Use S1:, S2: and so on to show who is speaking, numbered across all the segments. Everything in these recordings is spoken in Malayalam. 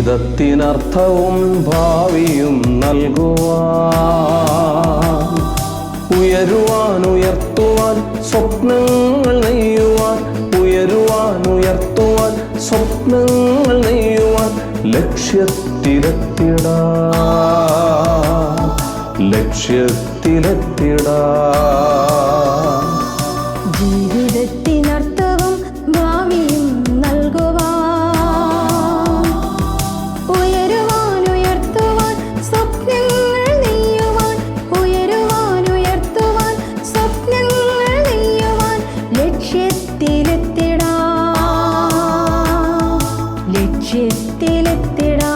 S1: ജീവിതത്തിനർത്ഥവും ഭാവിയും നൽകുവാൻ, ഉയരുവാൻ ഉയർത്തുവാൻ സ്വപ്നങ്ങൾ നെയ്യുവാൻ, ഉയരുവാൻ ഉയർത്തുവാൻ സ്വപ്നങ്ങൾ നെയ്യുവാൻ, ലക്ഷ്യത്തിലെത്തിടാൻ, ലക്ഷ്യത്തിലെത്തിടാൻ.
S2: ജീവിതത്തിനർത്ഥവും ഭാവിയും നൽകുവാൻ, ഉയരുവാൻ ഉയർത്തുവാൻ സ്വപ്നങ്ങൾ നെയ്യുവാൻ, ഉയരുവാൻ ഉയർത്തുവാൻ സ്വപ്നങ്ങൾ നെയ്യുവാൻ, ലക്ഷ്യത്തിലെത്തിടാൻ, ലക്ഷ്യത്തിലെത്തിടാൻ.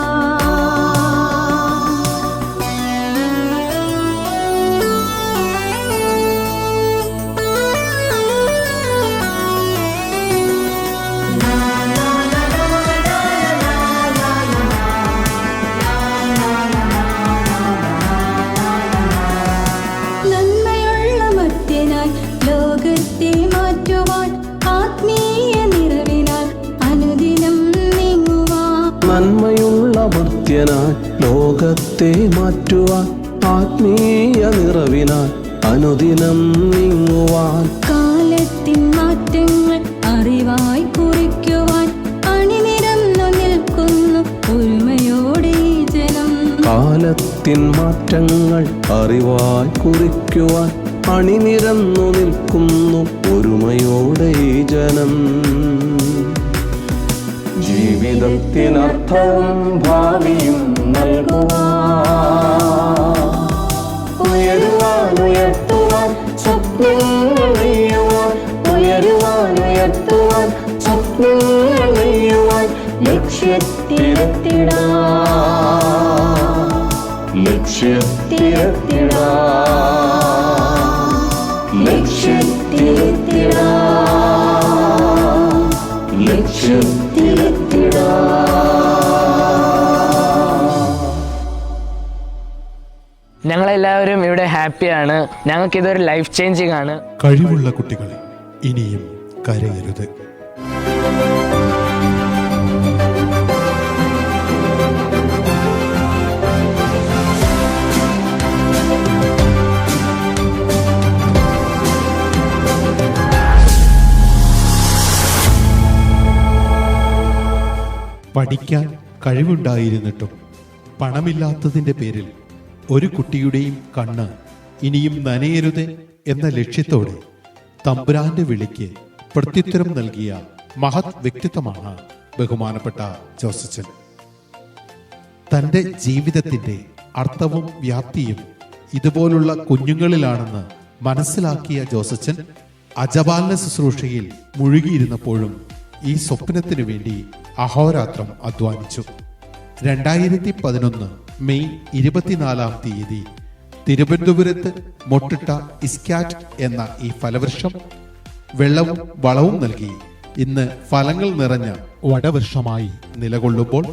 S2: നന്മയുള്ള മർത്യനായി ലോകത്തെ മാറ്റുവാൻ, ആത്മീയ നിറവിനാൽ അനുദിനം നീങ്ങുവാൻ.
S1: നന്മയുള്ള ഭൃത്യനായി ലോകത്തെ മാറ്റുവാൻ, ആത്മീയ നിറവിനാൽ അനുദിനം നീങ്ങുവാൻ.
S2: കാലത്തിൻ മാറ്റങ്ങൾ അറിവായി കുറിക്കുവാൻ, അണിനിരന്നു നിൽക്കുന്നു ഒരുമയോടെ ഈ ജനം.
S1: കാലത്തിൻ മാറ്റങ്ങൾ അറിവായി കുറിക്കുവാൻ, അണിനിരന്നു നിൽക്കുന്നു ഒരുമയോടെ ഈ ജനം. ജീവിതത്തിനർത്ഥവും ഭാവിയും നൽകുവാൻ, ഉയരുവാൻ ഉയർത്തുവാൻ സ്വപ്നങ്ങൾ നെയ്യുവാൻ, ഉയരുവാൻ ഉയർത്തുവാൻ സ്വപ്നങ്ങൾ നെയ്യുവാൻ, ലക്ഷ്യത്തിലെത്തിടാൻ, ലക്ഷ്യത്തിലെത്തിടാൻ, ലക്ഷ്യത്തിലെത്തിടാൻ, ലക്ഷ്യത്തിലെത്തിടാൻ.
S3: ഞങ്ങളെല്ലാവരും ഇവിടെ ഹാപ്പിയാണ്. ഞങ്ങൾക്കിതൊരു ലൈഫ് ചേഞ്ചിങ് ആണ്.
S4: കഴിവുള്ള കുട്ടികളെ ഇനിയും കരയരുത്. പഠിക്കാൻ കഴിവുണ്ടായിരുന്നിട്ടും പണമില്ലാത്തതിൻ്റെ പേരിൽ ഒരു കുട്ടിയുടെയും കണ്ണ് ഇനിയും നനയരുത് എന്ന ലക്ഷ്യത്തോടെ തമ്പുരാന്റെ വിളിക്ക് പ്രത്യുത്തരം നൽകിയ മഹത് വ്യക്തിത്വമാണ് ബഹുമാനപ്പെട്ട ജോസച്ചൻ. തൻ്റെ ജീവിതത്തിൻ്റെ അർത്ഥവും വ്യാപ്തിയും ഇതുപോലുള്ള കുഞ്ഞുങ്ങളിലാണെന്ന് മനസ്സിലാക്കിയ ജോസച്ചൻ അജപാലന ശുശ്രൂഷയിൽ മുഴുകിയിരുന്നപ്പോഴും ഈ സ്വപ്നത്തിനു വേണ്ടി അഹോരാത്രം അധ്വാനിച്ചു. 2011 മെയ് 24 തിരുവനന്തപുരത്ത് മൊട്ടിട്ട ഇസ്കാറ്റ് എന്ന ഈ ഫലവൃക്ഷം വെള്ളവും വളവും നൽകി ഇന്ന് ഫലങ്ങൾ നിറഞ്ഞ വടവൃക്ഷമായി നിലകൊള്ളുമ്പോൾ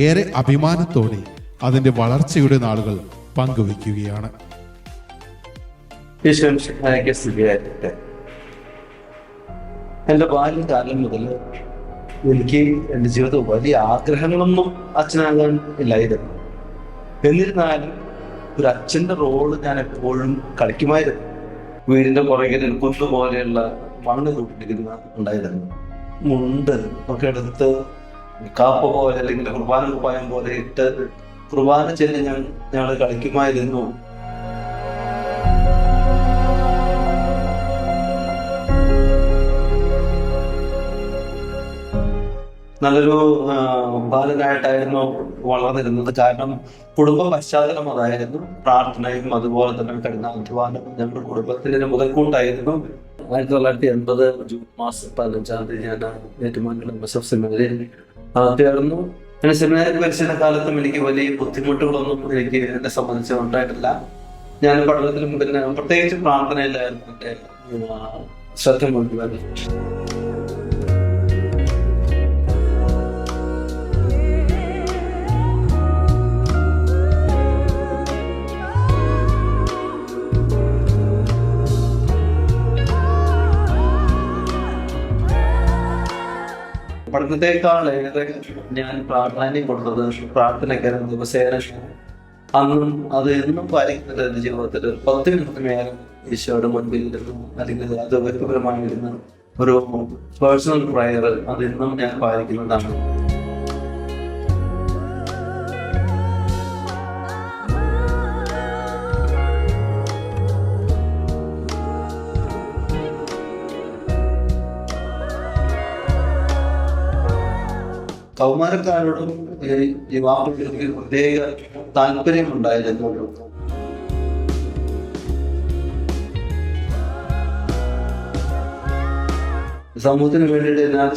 S4: ഏറെ അഭിമാനത്തോടെ അതിന്റെ വളർച്ചയുടെ നാളുകൾ പങ്കുവയ്ക്കുകയാണ്.
S5: എൻ്റെ ബാല്യകാലം മുതൽ എനിക്ക് എൻ്റെ ജീവിതത്തിൽ വലിയ ആഗ്രഹങ്ങളൊന്നും അച്ഛനാകാൻ ഇല്ലായിരുന്നു. എന്നിരുന്നാലും ഒരു അച്ഛൻ്റെ റോള് ഞാൻ എപ്പോഴും കളിക്കുമായിരുന്നു. വീടിൻ്റെ പുറകിൽ കുന്നുപോലെയുള്ള മണ്ണ് കൂട്ടിരിക്കുന്ന ഉണ്ടായിരുന്നു. മുണ്ട് ഒക്കെ എടുത്ത് കാപ്പ പോലെ അല്ലെങ്കിൽ കുർബാന കുപ്പായം പോലെ ഇട്ട് കുർബാന ചെല്ലി ഞങ്ങൾ കളിക്കുമായിരുന്നു. നല്ലൊരു ബാലനായിട്ടായിരുന്നു വളർന്നിരുന്നത്. കാരണം കുടുംബ പശ്ചാത്തലം അതായിരുന്നു. പ്രാർത്ഥനയും അതുപോലെ തന്നെ കഠിനാധ്വാനം ഞങ്ങളുടെ കുടുംബത്തിന് മുതൽക്കൂട്ടായിരുന്നു. 1980 ജൂൺ മാസം 15 ഞാൻ ഏറ്റുമാനൂർ MSF സെമിനാരിയിൽ തീർന്നു. പിന്നെ സെമിനാരി പരിശീലന കാലത്തും എനിക്ക് വലിയ ബുദ്ധിമുട്ടുകളൊന്നും എനിക്ക് എന്നെ സംബന്ധിച്ച് ഉണ്ടായിട്ടില്ല. ഞാൻ പഠനത്തിലും പിന്നെ പ്രത്യേകിച്ച് പ്രാർത്ഥനയിലായിരുന്നു എൻ്റെ ശ്രദ്ധ മുഴുവൻ. പഠനത്തെക്കാൾ ഏറെ ഞാൻ പ്രാധാന്യം കൊടുത്തത് പ്രാർത്ഥനയ്ക്കാണ്. ദിവസേന അന്നും അത് എന്നും പാലിക്കുന്നത് എൻ്റെ ജീവിതത്തിൽ 10 മിനിറ്റ് നേരം ഈശോയുടെ മുൻപിൽ ഇരുന്നു, അല്ലെങ്കിൽ അത് വ്യക്തിപരമായിരുന്ന ഒരു പേഴ്സണൽ പ്രയർ അതെന്നും ഞാൻ പാലിക്കുന്നതാണ്. കൗമാരക്കാരോടും യുവാക്കൾക്ക് പ്രത്യേക താല്പര്യമുണ്ടായിരുന്നു. സമൂഹത്തിന് വേണ്ടിയിട്ട് എന്നാൽ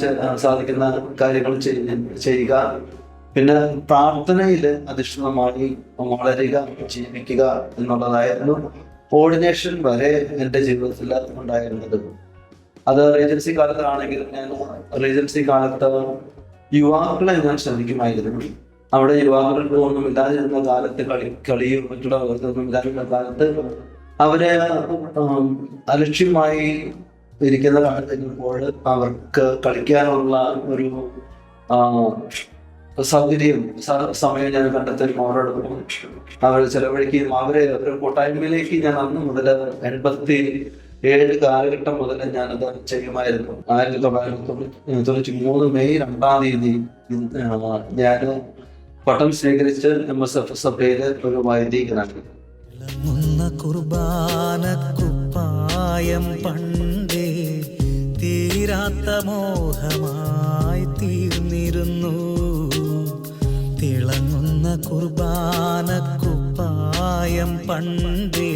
S5: സാധിക്കുന്ന കാര്യങ്ങൾ ചെയ്യുക, പിന്നെ പ്രാർത്ഥനയിൽ അധിഷ്ഠിതമായി വളരുക, ജീവിക്കുക എന്നുള്ളതായിരുന്നു ഓർഡിനേഷൻ വരെ എൻ്റെ ജീവിതത്തിൽ ഉണ്ടായിരുന്നത്. അത് റീജൻസി കാലത്താണെങ്കിലും ഞാൻ റീജൻസി കാലത്ത് യുവാക്കളെ ഞാൻ ശ്രദ്ധിക്കുമായിരുന്നു. അവിടെ യുവാക്കൾക്ക് ഒന്നും ഇല്ലാതിരുന്ന കാലത്ത് കളിയോ മറ്റുള്ള ഒന്നും ഇല്ലാതിരുന്ന കാലത്ത് അവരെ അലക്ഷ്യമായി ഇരിക്കുന്ന കാലത്തിപ്പോൾ അവർക്ക് കളിക്കാനുള്ള ഒരു സൗകര്യം സമയം ഞാൻ കണ്ടെത്തി അവരോടൊപ്പം അവർ ചെലവഴിക്കുകയും അവരെ ഒരു കൂട്ടായ്മയിലേക്ക് ഞാൻ അന്ന് മുതൽ 87 കാലഘട്ടം മുതൽ ഞാനത് ചെയ്യുമായിരുന്നു. 1993 മെയ് 2-ാം തീയതി ഞാൻ പട്ടം സ്വീകരിച്ച് MSF സഭയിലെ ഒരു വൈദികനാണ്.
S1: കുർബാനക്കുപ്പായം പണ്ടേ തീരാത്ത മോഹമായി തീർന്നിരുന്നു. തിളങ്ങുന്ന കുർബാനക്കുപ്പായം പണ്ടേ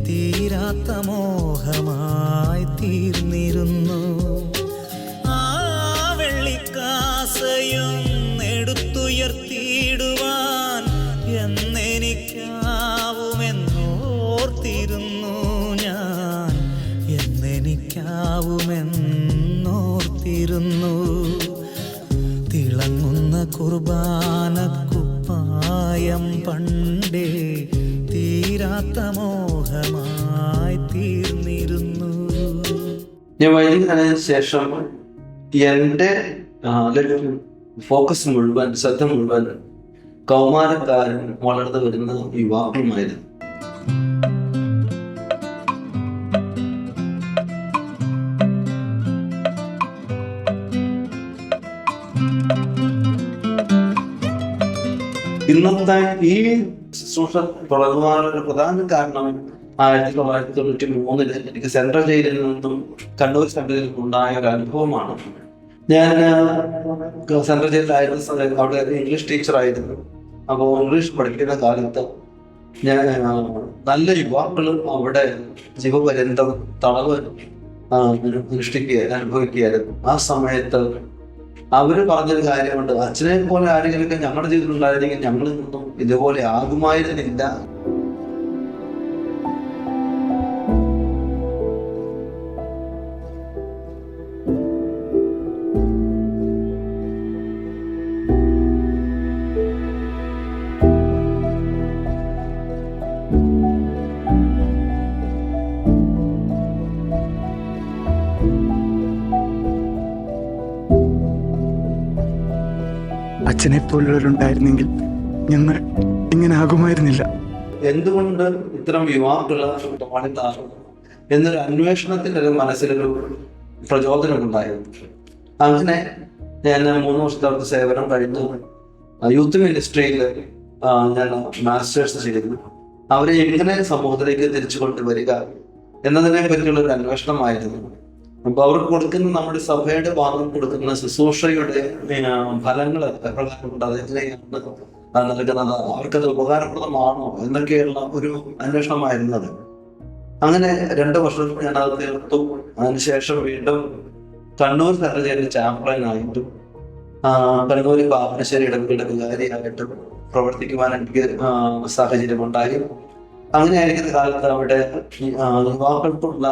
S1: തീരാത്ത മോഹമായി തീർന്നിരുന്നു. ആ വെള്ളിക്കാസയും എടുത്തുയർത്തിയിടുവാൻ എന്നെനിക്കാവുമെന്നോർത്തിരുന്നു ഞാൻ, എന്നെനിക്കാവുമെന്നോർത്തിരുന്നു. തിളങ്ങുന്ന കുർബാനക്കുപ്പായം പണ്ടേ തീരാത്ത മോഹമായി തീർന്നിരുന്നു.
S5: ഞാൻ വൈദികനായതിനു ശേഷം എൻ്റെ ഫോക്കസ് മുഴുവൻ, ശ്രദ്ധ മുഴുവൻ കൗമാരക്കാരൻ വളർന്നു വരുന്ന യുവാക്കളുമായിരുന്നു. ഇന്നത്തെ ഈ ശുശ്രൂഷ തുടങ്ങുവാനുള്ള പ്രധാന കാരണം 1993 എനിക്ക് സെൻട്രൽ ജയിലിൽ നിന്നും കണ്ണൂർ സെൻട്രലിൽ ഉണ്ടായ ഒരു അനുഭവമാണ്. ഞാൻ സെൻട്രൽ ജയിലിലായിരുന്ന സമയത്ത് അവിടെ ഇംഗ്ലീഷ് ടീച്ചറായിരുന്നു. അപ്പോൾ ഇംഗ്ലീഷ് പഠിക്കുന്ന കാലത്ത് ഞാൻ നല്ല യുവാക്കളും അവിടെ ജീവപര്യന്തം തളവ് അനുഭവിക്കുകയായിരുന്നു. ആ സമയത്ത് അവര് പറഞ്ഞൊരു കാര്യമുണ്ട്, അച്ഛനെ പോലെ ആരെങ്കിലും ഞങ്ങളുടെ ജീവിതത്തിൽ ഉണ്ടായിരുന്നെങ്കിൽ ഞങ്ങളിൽ നിന്നും ഇതുപോലെ ആകുമായിരുന്നില്ല.
S6: അച്ഛനെ പോലുള്ളവരുണ്ടായിരുന്നെങ്കിൽ ഞങ്ങൾ ഇങ്ങനെ ആകുമായിരുന്നില്ല.
S5: എന്തുകൊണ്ട് ഇത്തരം യുവാക്കള് എന്നൊരു അന്വേഷണത്തിന്റെ ഒരു മനസ്സിലൊരു പ്രചോദനമുണ്ടായിരുന്നു. അങ്ങനെ ഞാൻ 3 വർഷത്തെ സേവനം കഴിഞ്ഞു യൂത്ത് മിനിസ്ട്രിയിൽ ഞാൻ മാസ്റ്റേഴ്സ് ചെയ്തു. അവരെ എങ്ങനെ സമൂഹത്തിലേക്ക് തിരിച്ചു കൊണ്ടുവരിക എന്നതിനെ പറ്റിയുള്ള ഒരു അന്വേഷണമായിരുന്നു. അപ്പൊ അവർക്ക് കൊടുക്കുന്ന നമ്മുടെ സഭയുടെ ഭാഗം കൊടുക്കുന്ന ശുശ്രൂഷയുടെ ഫലങ്ങൾ എപ്രകാരമുണ്ട്, അതെങ്ങനെയാണ് നൽകുന്നത്, അവർക്കത് ഉപകാരപ്രദമാണോ എന്നൊക്കെയുള്ള ഒരു അന്വേഷണമായിരുന്നു അത്. അങ്ങനെ 2 വർഷം ഞാൻ അത് തീർത്തു. അതിനുശേഷം വീണ്ടും കണ്ണൂർ സെൻട്രൽ ജയിലിൽ ചാപ്ലനായിട്ടും കണ്ണൂർ പാപ്പനശ്ശേരി ഇടവകയുടെ വികാരിയായിട്ട് പ്രവർത്തിക്കുവാൻ എനിക്ക് സാഹചര്യമുണ്ടായി. അങ്ങനെ ആയിരിക്കുന്ന കാലത്ത് അവിടെ യുവാക്കൾക്കുള്ള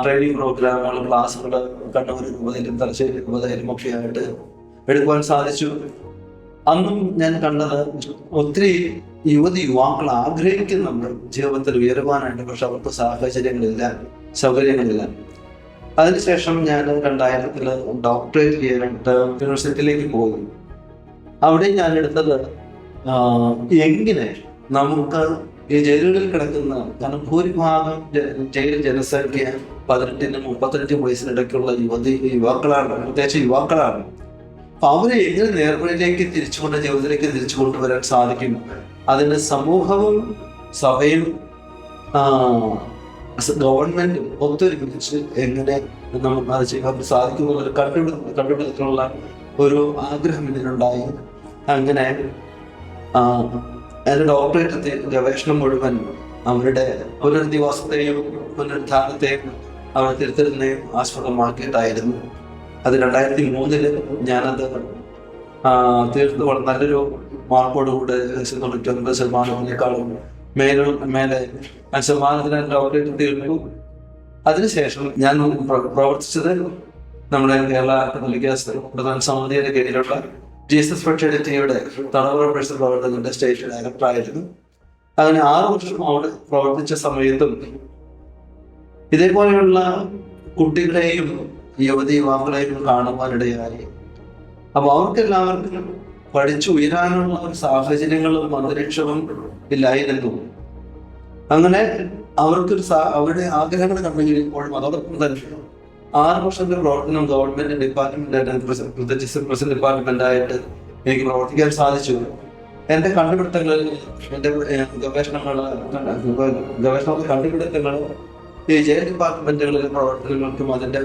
S5: ട്രെയിനിങ് പ്രോഗ്രാമുകൾ, ക്ലാസ്സുകൾ കണ്ണൂർ രൂപതയിലും തലശ്ശേരി രൂപതയിലും ഒക്കെ ആയിട്ട് എടുക്കുവാൻ സാധിച്ചു. അന്നും ഞാൻ കണ്ടത് ഒത്തിരി യുവാക്കൾ ആഗ്രഹിക്കുന്നുണ്ട് ജീവിതത്തിൽ ഉയരുവാനായിട്ട്, പക്ഷെ അവർക്ക് സാഹചര്യങ്ങളില്ല, സൗകര്യങ്ങളില്ല. അതിനുശേഷം ഞാൻ 2000 ഡോക്ടറേറ്റ് ചെയ്യാനായിട്ട് യൂണിവേഴ്സിറ്റിയിലേക്ക് പോയി. അവിടെ ഞാൻ എടുത്തത് എങ്ങനെ നമുക്ക് ഈ ജയിലുകളിൽ കിടക്കുന്ന, കാരണം ഭൂരിഭാഗം ജയിൽ ജനസംഖ്യ 18 35 വയസ്സിനിടയ്ക്കുള്ള യുവാക്കളാണ്, പ്രത്യേകിച്ച് യുവാക്കളാണ്. അപ്പൊ അവരെ എങ്ങനെ നേർവഴിയിലേക്ക് ജീവിതത്തിലേക്ക് തിരിച്ചു കൊണ്ടുവരാൻ സാധിക്കും? അതിന് സമൂഹവും സഭയും ഗവൺമെന്റും ഒത്തൊരുമിച്ച് എങ്ങനെ നമുക്ക് അത് ചെയ്യാൻ സാധിക്കുമെന്നൊരു കണ്ടുപിടുത്തത്തിനുള്ള ഒരു ആഗ്രഹം ഇതിനുണ്ടായി. അങ്ങനെ എൻ്റെ ഡോക്ടറേറ്റ് ഗവേഷണം മുഴുവൻ അവരുടെ പുനരധിവാസത്തെയും പുനരുദ്ധാനത്തെയും അവർ തിരുത്തലിനെയും ആസ്പദമാക്കിയിട്ടായിരുന്നു. അത് 2003 ഞാനത് തീർത്ത് നല്ലൊരു മാർക്കോടുകൂടെ 99%-ക്കാളും മേലെ ശതമാനത്തിന് ഡോക്ടറേറ്റ് തീർത്തു. അതിനുശേഷം ഞാൻ പ്രവർത്തിച്ചത് നമ്മുടെ കേരള കത്തോലിക്ക പ്രധാന സമിതിയുടെ കീഴിലുള്ള ജീസസ് ഫെർട്ടിലിറ്റിയുടെ തടവറ പരിസര പ്രവർത്തനങ്ങളുടെ സ്റ്റേറ്റ് ഡയറക്ടറായിരുന്നു. അങ്ങനെ 6 വർഷം അവിടെ പ്രവർത്തിച്ച സമയത്തും ഇതേപോലെയുള്ള കുട്ടികളെയും യുവാക്കളെയും കാണുവാനിടയായി. അപ്പൊ അവർക്കെല്ലാവർക്കും പഠിച്ചു ഉയരാനുള്ള സാഹചര്യങ്ങളും അന്തരീക്ഷവും ഇല്ലായിരുന്നു. അങ്ങനെ അവർക്കൊരു അവരുടെ ആഗ്രഹങ്ങൾ കണ്ടു കഴിയുമ്പോഴും അതോടൊപ്പം തന്നെ 6 വർഷത്തെ പ്രവർത്തനം ഗവൺമെന്റ് ഡിപ്പാർട്ട്മെന്റ് പ്രസിഡന്റ് ഡിപ്പാർട്ട്മെന്റായിട്ട് എനിക്ക് പ്രവർത്തിക്കാൻ സാധിച്ചു. എന്റെ കണ്ടുപിടുത്തങ്ങളിൽ, എന്റെ ഗവേഷണ കണ്ടുപിടുത്തങ്ങൾ ഈ ജയിൽ ഡിപ്പാർട്ട്മെന്റുകളിലെ പ്രവർത്തനങ്ങൾക്കും അതിന്റെ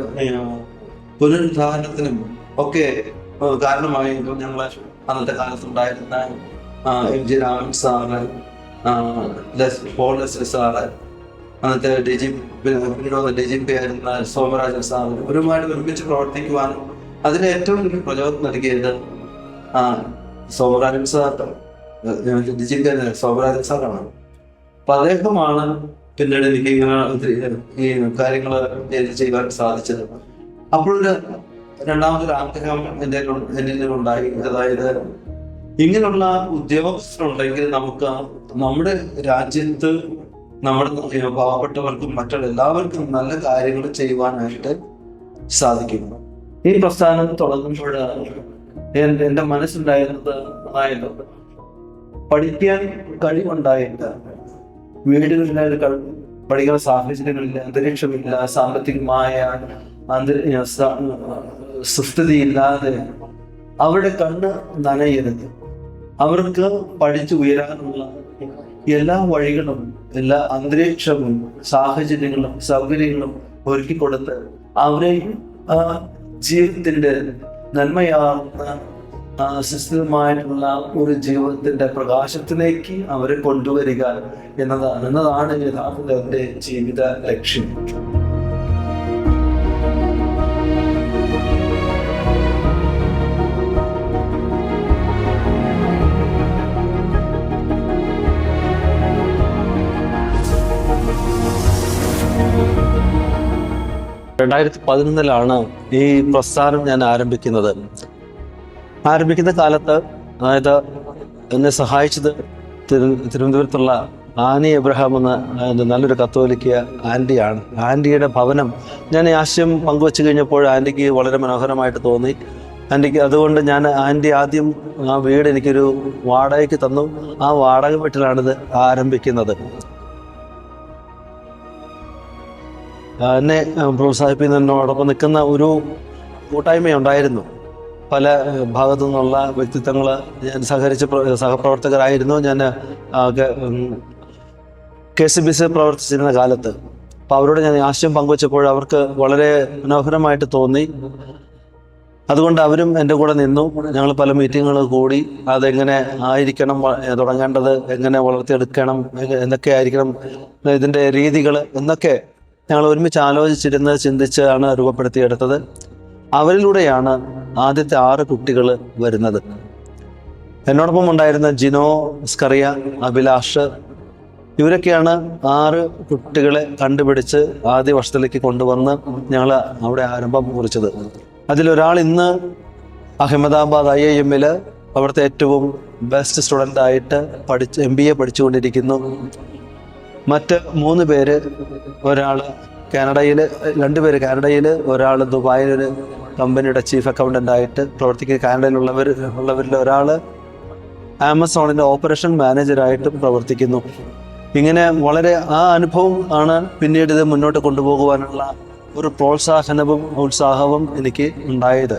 S5: പുനരുദ്ധാരണത്തിനും ഒക്കെ കാരണമായി. ഞങ്ങൾ അന്നത്തെ കാലത്തുണ്ടായിരുന്ന MG Raman sir, Paul Leslie sir, അന്നത്തെ DGP ആയിരുന്ന സോമരാജൻ സാറ്, ഒരുപാട് ഒരുമിച്ച് പ്രവർത്തിക്കുവാനും അതിന് ഏറ്റവും വലിയ പ്രചോദനം നൽകിയത് സോമരാജൻ സാർ, DGP സോമരാജൻ സാറാണ്. അപ്പൊ അദ്ദേഹമാണ് പിന്നീട് എനിക്ക് ഈ കാര്യങ്ങൾ ചെയ്യുവാൻ സാധിച്ചത്. അപ്പോഴൊരു രണ്ടാമതൊരു ആഗ്രഹം എന്നിൽ ഉണ്ടായി. അതായത് ഇങ്ങനെയുള്ള ഉദ്യോഗസ്ഥരുണ്ടെങ്കിൽ നമുക്ക് നമ്മുടെ രാജ്യത്ത് നമ്മുടെ പാവപ്പെട്ടവർക്കും മറ്റുള്ള എല്ലാവർക്കും നല്ല കാര്യങ്ങൾ ചെയ്യുവാനായിട്ട് സാധിക്കും. ഈ പ്രസ്ഥാനം തുടങ്ങുമ്പോൾ എൻ്റെ മനസ്സുണ്ടായിരുന്നത്, അതായത് പഠിക്കാൻ കഴിവുണ്ടായില്ല, വീടുകളിൽ പഠിക്കുന്ന സാഹചര്യങ്ങളില്ല, അന്തരീക്ഷമില്ല, സാമ്പത്തികമായ സുസ്ഥിതിയില്ലാതെ അവരുടെ കണ്ണ് നനയരുത്. അവർക്ക് പഠിച്ചു ഉയരാനുള്ള എല്ലാ വഴികളും, എല്ലാ അന്തരീക്ഷവും, സാഹചര്യങ്ങളും, സൗകര്യങ്ങളും ഒരുക്കിക്കൊടുത്ത് അവരെ ജീവിതത്തിന്റെ നന്മയാർന്ന സുസ്ഥിരമായിട്ടുള്ള ഒരു ജീവിതത്തിന്റെ പ്രകാശത്തിലേക്ക് അവരെ കൊണ്ടുവരിക എന്നതാണ് യഥാർത്ഥത്തിൽ അവരുടെ ജീവിത ലക്ഷ്യം. ഈ പ്രസ്ഥാനം ഞാൻ ആരംഭിക്കുന്ന കാലത്ത്, അതായത് എന്നെ സഹായിച്ചത് തിരുവനന്തപുരത്തുള്ള ആനി എബ്രഹാം എന്ന നല്ലൊരു കത്തോലിക്ക ആൻറ്റിയാണ്. ആൻറ്റിയുടെ ഭവനം ഞാൻ ഈ ആശയം പങ്കുവെച്ച് കഴിഞ്ഞപ്പോൾ ആൻറ്റിക്ക് വളരെ മനോഹരമായിട്ട് തോന്നി. ആൻറ്റിക്ക് അതുകൊണ്ട് ഞാൻ ആൻറ്റി ആദ്യം ആ വീട് എനിക്കൊരു വാടകയ്ക്ക് തന്നു. ആ വാടക വീട്ടിലാണിത് ആരംഭിക്കുന്നത്. എന്നെ പ്രോത്സാഹിപ്പിക്കുന്നതിനോടൊപ്പം നിൽക്കുന്ന ഒരു കൂട്ടായ്മയുണ്ടായിരുന്നു. പല ഭാഗത്തു നിന്നുള്ള വ്യക്തിത്വങ്ങൾ ഞാൻ സഹപ്രവർത്തകരായിരുന്നു. ഞാൻ KCBC പ്രവർത്തിച്ചിരുന്ന കാലത്ത്. അപ്പോൾ അവരോട് ഞാൻ ആശയം പങ്കുവച്ചപ്പോൾ അവർക്ക് വളരെ മനോഹരമായിട്ട് തോന്നി. അതുകൊണ്ട് അവരും എൻ്റെ കൂടെ നിന്നു. ഞങ്ങൾ പല മീറ്റിങ്ങുകൾ കൂടി അതെങ്ങനെ ആയിരിക്കണം തുടങ്ങേണ്ടത്, എങ്ങനെ വളർത്തിയെടുക്കണം, എന്തൊക്കെ ആയിരിക്കണം ഇതിൻ്റെ രീതികൾ എന്നൊക്കെ ഞങ്ങൾ ഒരുമിച്ച് ആലോചിച്ചിരുന്ന് ചിന്തിച്ചാണ് രൂപപ്പെടുത്തിയെടുത്തത്. അവരിലൂടെയാണ് ആദ്യത്തെ 6 കുട്ടികൾ വരുന്നത്. എന്നോടൊപ്പം ഉണ്ടായിരുന്ന ജിനോ, സ്കറിയ, അഭിലാഷ് ഇവരൊക്കെയാണ് 6 കുട്ടികളെ കണ്ടുപിടിച്ച് ആദ്യ വർഷത്തിലേക്ക് കൊണ്ടുവന്ന് ഞങ്ങൾ അവിടെ ആരംഭം കുറിച്ചത്. അതിലൊരാൾ ഇന്ന് അഹമ്മദാബാദ് IIM അവിടുത്തെ ഏറ്റവും ബെസ്റ്റ് സ്റ്റുഡൻ്റ് ആയിട്ട് MBA പഠിച്ചുകൊണ്ടിരിക്കുന്നു. മറ്റ് 3 പേര്, ഒരാൾ കാനഡയിൽ, 2 പേര് കാനഡയിൽ, ഒരാൾ ദുബായിലൊരു കമ്പനിയുടെ ചീഫ് അക്കൗണ്ടൻ്റ് ആയിട്ട് പ്രവർത്തിക്കുന്ന കാനഡയിലുള്ളവരിൽ ഒരാൾ ആമസോണിൻ്റെ ഓപ്പറേഷൻ മാനേജറായിട്ടും പ്രവർത്തിക്കുന്നു. ഇങ്ങനെ വളരെ ആ അനുഭവം ആണ് പിന്നീട് ഇത് മുന്നോട്ട് കൊണ്ടുപോകുവാനുള്ള ഒരു പ്രോത്സാഹനവും ഉത്സാഹവും എനിക്ക് ഉണ്ടായത്.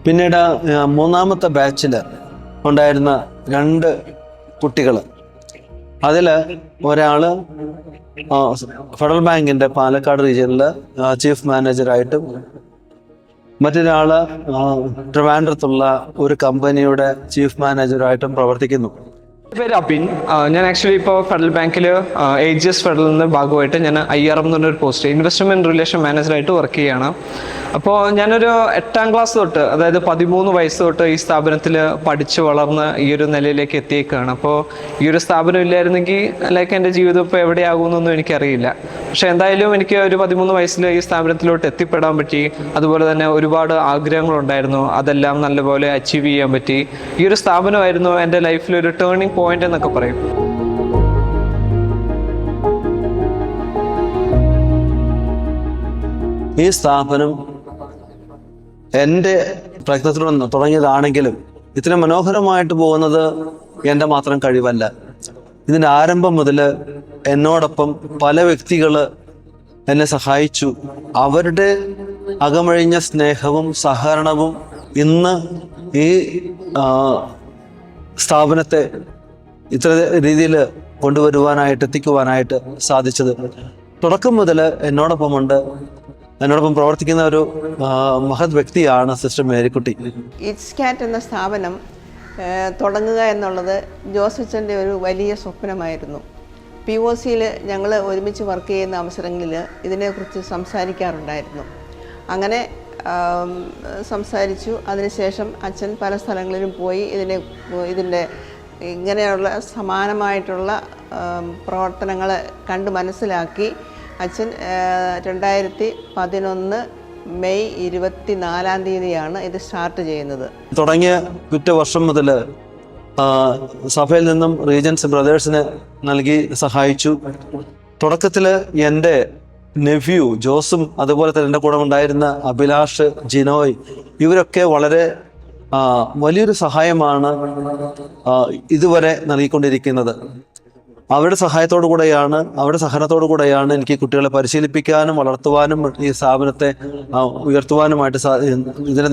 S5: പിന്നീട് 3ാമത്തെ ബാച്ചിൽ ഉണ്ടായിരുന്ന 2 കുട്ടികൾ, അതിൽ ഒരാൾ ഫെഡറൽ ബാങ്കിൻ്റെ പാലക്കാട് റീജിയനിൽ ചീഫ് മാനേജറായിട്ടും മറ്റൊരാൾ ട്രിവാൻഡ്രത്തുള്ള ഒരു കമ്പനിയുടെ ചീഫ് മാനേജറായിട്ടും പ്രവർത്തിക്കുന്നു.
S7: എൻ്റെ പേര് അബിൻ. ഞാൻ ആക്ച്വലി ഇപ്പോൾ ഫെഡറൽ ബാങ്കിൽ AGS ഫെഡറലിൻ്റെ ഭാഗമായിട്ട് ഞാൻ IRM എന്ന് പറഞ്ഞൊരു പോസ്റ്റ്, ഇൻവെസ്റ്റ്മെൻറ്റ് റിലേഷൻ മാനേജറായിട്ട് വർക്ക് ചെയ്യുകയാണ്. അപ്പോൾ ഞാനൊരു 8ാം ക്ലാസ് തൊട്ട്, അതായത് 13 വയസ്സ് തൊട്ട് ഈ സ്ഥാപനത്തിൽ പഠിച്ച് വളർന്ന് ഈ ഒരു നിലയിലേക്ക് എത്തിയേക്കാണ്. അപ്പോൾ ഈ ഒരു സ്ഥാപനം ഇല്ലായിരുന്നെങ്കിൽ ലൈക്ക് എൻ്റെ ജീവിതം ഇപ്പോൾ എവിടെയാകുമെന്നൊന്നും എനിക്കറിയില്ല. പക്ഷേ എന്തായാലും എനിക്ക് ഒരു 13 വയസ്സിൽ ഈ സ്ഥാപനത്തിലോട്ട് എത്തിപ്പെടാൻ പറ്റി. അതുപോലെ തന്നെ ഒരുപാട് ആഗ്രഹങ്ങളുണ്ടായിരുന്നു, അതെല്ലാം നല്ലപോലെ അച്ചീവ് ചെയ്യാൻ പറ്റി. ഈ ഒരു സ്ഥാപനമായിരുന്നു എൻ്റെ ലൈഫിലൊരു ടേണിംഗ് പോയിന്റ് എന്നൊക്കെ പറയും.
S5: ഈ സ്ഥാപനം എൻ്റെ പ്രയത്നത്തിലൂടെ തുടങ്ങിയതാണെങ്കിലും ഇത്ര മനോഹരമായിട്ട് പോകുന്നത് എൻ്റെ മാത്രം കഴിവല്ല. ഇതിൻ്റെ ആരംഭം മുതൽ എന്നോടൊപ്പം പല വ്യക്തികൾ എന്നെ സഹായിച്ചു. അവരുടെ അകമഴിഞ്ഞ സ്നേഹവും സഹകരണവും ഇന്ന് ഈ സ്ഥാപനത്തെ ഇത്ര രീതിയിൽ എത്തിക്കുവാനായിട്ട് സാധിച്ചത്. തുടക്കം മുതൽ എന്നോടൊപ്പം പ്രവർത്തിക്കുന്ന ഒരു മഹത് വ്യക്തിയാണ് സിസ്റ്റർ മേരിക്കുട്ടി.
S8: ഇറ്റ്സ്കാറ്റ് എന്ന സ്ഥാപനം തുടങ്ങുക എന്നുള്ളത് ജോസഫച്ചൻ്റെ ഒരു വലിയ സ്വപ്നമായിരുന്നു. POCയിൽ ഞങ്ങൾ ഒരുമിച്ച് വർക്ക് ചെയ്യുന്ന അവസരങ്ങളിൽ ഇതിനെക്കുറിച്ച് സംസാരിക്കാറുണ്ടായിരുന്നു. അങ്ങനെ സംസാരിച്ചു. അതിനുശേഷം അച്ഛൻ പല സ്ഥലങ്ങളിലും പോയി ഇതിൻ്റെ ഇങ്ങനെയുള്ള സമാനമായിട്ടുള്ള പ്രവർത്തനങ്ങൾ കണ്ട് മനസ്സിലാക്കി. അച്ഛൻ 2011 മെയ് 24-ാം തീയതിയാണ് ഇത് സ്റ്റാർട്ട് ചെയ്യുന്നത്.
S5: തുടങ്ങിയ പിറ്റ വർഷം മുതൽ സഭയിൽ നിന്നും റീജൻസ് ബ്രദേഴ്സിന് നൽകി സഹായിച്ചു. തുടക്കത്തിൽ എൻ്റെ നെഫ്യൂ ജോസും അതുപോലെ തന്നെ എൻ്റെ കൂടെ ഉണ്ടായിരുന്ന അഭിലാഷ്, ജിനോയ് ഇവരൊക്കെ വളരെ വലിയൊരു സഹായമാണ് ഇതുവരെ നൽകിക്കൊണ്ടിരിക്കുന്നത്. അവരുടെ സഹായത്തോടു കൂടെയാണ്, അവരുടെ സഹനത്തോടു കൂടെയാണ് എനിക്ക് കുട്ടികളെ പരിശീലിപ്പിക്കാനും വളർത്തുവാനും ഈ സ്ഥാപനത്തെ ഉയർത്തുവാനുമായിട്ട് ഇതിൻ്റെ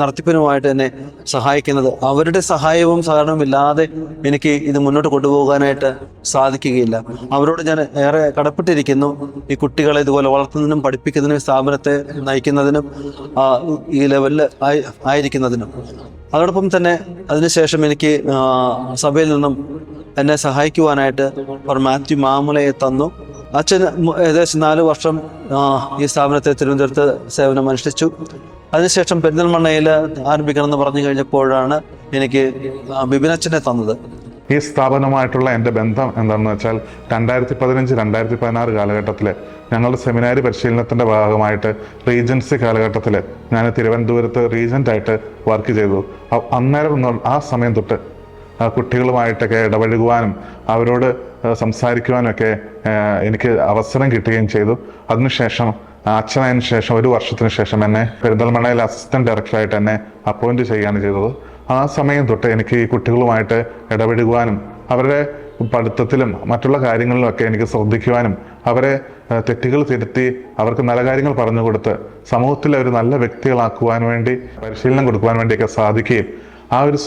S5: നടത്തിപ്പിനുമായിട്ട് എന്നെ സഹായിക്കുന്നത്. അവരുടെ സഹായവും സഹകരണവും ഇല്ലാതെ എനിക്ക് ഇത് മുന്നോട്ട് കൊണ്ടുപോകാനായിട്ട് സാധിക്കുകയില്ല. അവരോട് ഞാൻ ഏറെ കടപ്പെട്ടിരിക്കുന്നു. ഈ കുട്ടികളെ ഇതുപോലെ വളർത്തുന്നതിനും പഠിപ്പിക്കുന്നതിനും സ്ഥാപനത്തെ നയിക്കുന്നതിനും ഈ ലെവലിൽ ആയിരിക്കുന്നതിനും. അതോടൊപ്പം തന്നെ അതിനുശേഷം എനിക്ക് സഭയിൽ നിന്നും എന്നെ സഹായിക്കുവാനായിട്ട് മാത്യു മാമുലയെ തന്നു. അച്ഛൻ ഏകദേശം 4 വർഷം ഈ സ്ഥാപനത്തെ തിരുവനന്തപുരത്ത് സേവനം അനുഷ്ഠിച്ചു. അതിനുശേഷം പെരിന്തൽമണ്ണയിൽ ആരംഭിക്കണമെന്ന് പറഞ്ഞു കഴിഞ്ഞപ്പോഴാണ് എനിക്ക് ബിബിനച്ഛനെ തന്നത്.
S9: ഈ സ്ഥാപനവുമായിട്ടുള്ള എൻ്റെ ബന്ധം എന്താണെന്ന് വെച്ചാൽ 2015-2016 കാലഘട്ടത്തിൽ ഞങ്ങളുടെ സെമിനാരി പരിശീലനത്തിൻ്റെ ഭാഗമായിട്ട് റീജൻസി കാലഘട്ടത്തിൽ ഞാൻ തിരുവനന്തപുരത്ത് റീജൻ്റായിട്ട് വർക്ക് ചെയ്തു. അന്നേരം ആ സമയം തൊട്ട് കുട്ടികളുമായിട്ടൊക്കെ ഇടപഴകുവാനും അവരോട് സംസാരിക്കുവാനൊക്കെ എനിക്ക് അവസരം കിട്ടുകയും ചെയ്തു. അതിനുശേഷം അച്ഛനതിന് ശേഷം 1 വർഷത്തിന് ശേഷം എന്നെ പെരിന്തൽമണ്ണയിൽ അസിസ്റ്റന്റ് ഡയറക്ടറായിട്ട് എന്നെ അപ്പോയിന്റ് ചെയ്യുകയാണ് ചെയ്തത്. ആ സമയം തൊട്ട് എനിക്ക് ഈ കുട്ടികളുമായിട്ട് ഇടപെടുവാനും അവരുടെ പഠിത്തത്തിലും മറ്റുള്ള കാര്യങ്ങളിലുമൊക്കെ എനിക്ക് ശ്രദ്ധിക്കുവാനും അവരെ തെറ്റുകൾ തിരുത്തി അവർക്ക് നല്ല കാര്യങ്ങൾ പറഞ്ഞു കൊടുത്ത് സമൂഹത്തിലെ ഒരു നല്ല വ്യക്തികളാക്കുവാൻ വേണ്ടി പരിശീലനം കൊടുക്കുവാൻ വേണ്ടിയൊക്കെ സാധിക്കുകയും ആ ഒരു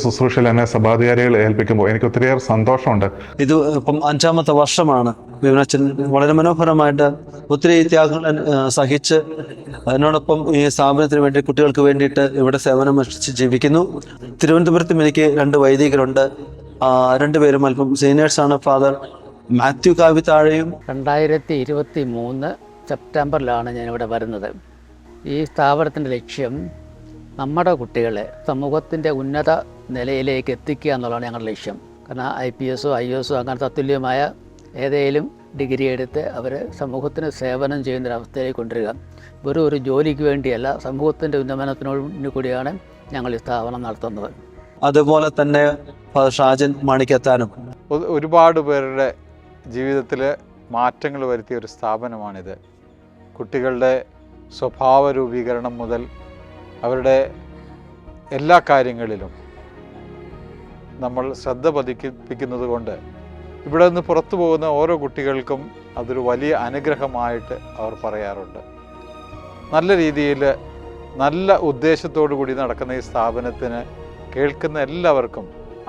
S9: ശുശ്രൂഷയിൽ എന്നെ സഭാധികാരികൾ ഏൽപ്പിക്കുമ്പോൾ എനിക്ക് ഒത്തിരിയേറെ സന്തോഷമുണ്ട്.
S5: ഇത് ഇപ്പം 5ാമത്തെ വർഷമാണ്. ബിബിനച്ഛൻ വളരെ മനോഹരമായിട്ട് ഒത്തിരി ത്യാഗങ്ങൾ സഹിച്ച് അതിനോടൊപ്പം ഈ സ്ഥാപനത്തിന് വേണ്ടി കുട്ടികൾക്ക് വേണ്ടിയിട്ട് ഇവിടെ സേവനം അനുഷ്ഠിച്ച് ജീവിക്കുന്നു. തിരുവനന്തപുരത്തും എനിക്ക് 2 വൈദികരുണ്ട്. 2 പേരും അല്പം സീനിയേഴ്സാണ്. ഫാദർ മാത്യു കാവിത്താഴയും
S10: 2023 സെപ്റ്റംബറിലാണ് ഞാനിവിടെ വരുന്നത്. ഈ സ്ഥാപനത്തിൻ്റെ ലക്ഷ്യം നമ്മുടെ കുട്ടികളെ സമൂഹത്തിൻ്റെ ഉന്നത നിലയിലേക്ക് എത്തിക്കുക എന്നുള്ളതാണ് ഞങ്ങളുടെ ലക്ഷ്യം. കാരണം IPS IAS അങ്ങനെ തത്തുല്യമായ ഏതെങ്കിലും ഡിഗ്രി എടുത്ത് അവർ സമൂഹത്തിന് സേവനം ചെയ്യുന്നൊരവസ്ഥയിലേക്ക് കൊണ്ടുവരിക. വെറും ഒരു ജോലിക്ക് വേണ്ടിയല്ല, സമൂഹത്തിൻ്റെ ഉന്നമനത്തിനോട് കൂടിയാണ് ഞങ്ങൾ ഈ സ്ഥാപനം നടത്തുന്നത്.
S5: അതുപോലെ തന്നെ ഷാജൻ മാണിക്കത്താനും
S11: ഒരുപാട് പേരുടെ ജീവിതത്തിൽ മാറ്റങ്ങൾ വരുത്തിയ ഒരു സ്ഥാപനമാണിത്. കുട്ടികളുടെ സ്വഭാവ രൂപീകരണം മുതൽ അവരുടെ എല്ലാ കാര്യങ്ങളിലും നമ്മൾ ശ്രദ്ധ പതിപ്പിക്കുന്നത് കൊണ്ട് ഇവിടെ നിന്ന് പുറത്തു പോകുന്ന ഓരോ കുട്ടികൾക്കും അതൊരു വലിയ അനുഗ്രഹമായിട്ട് അവർ പറയാറുണ്ട്. നല്ല രീതിയിൽ നല്ല ഉദ്ദേശത്തോടു കൂടി നടക്കുന്ന ഈ സ്ഥാപനത്തിന് കേൾക്കുന്ന എല്ലാവർക്കും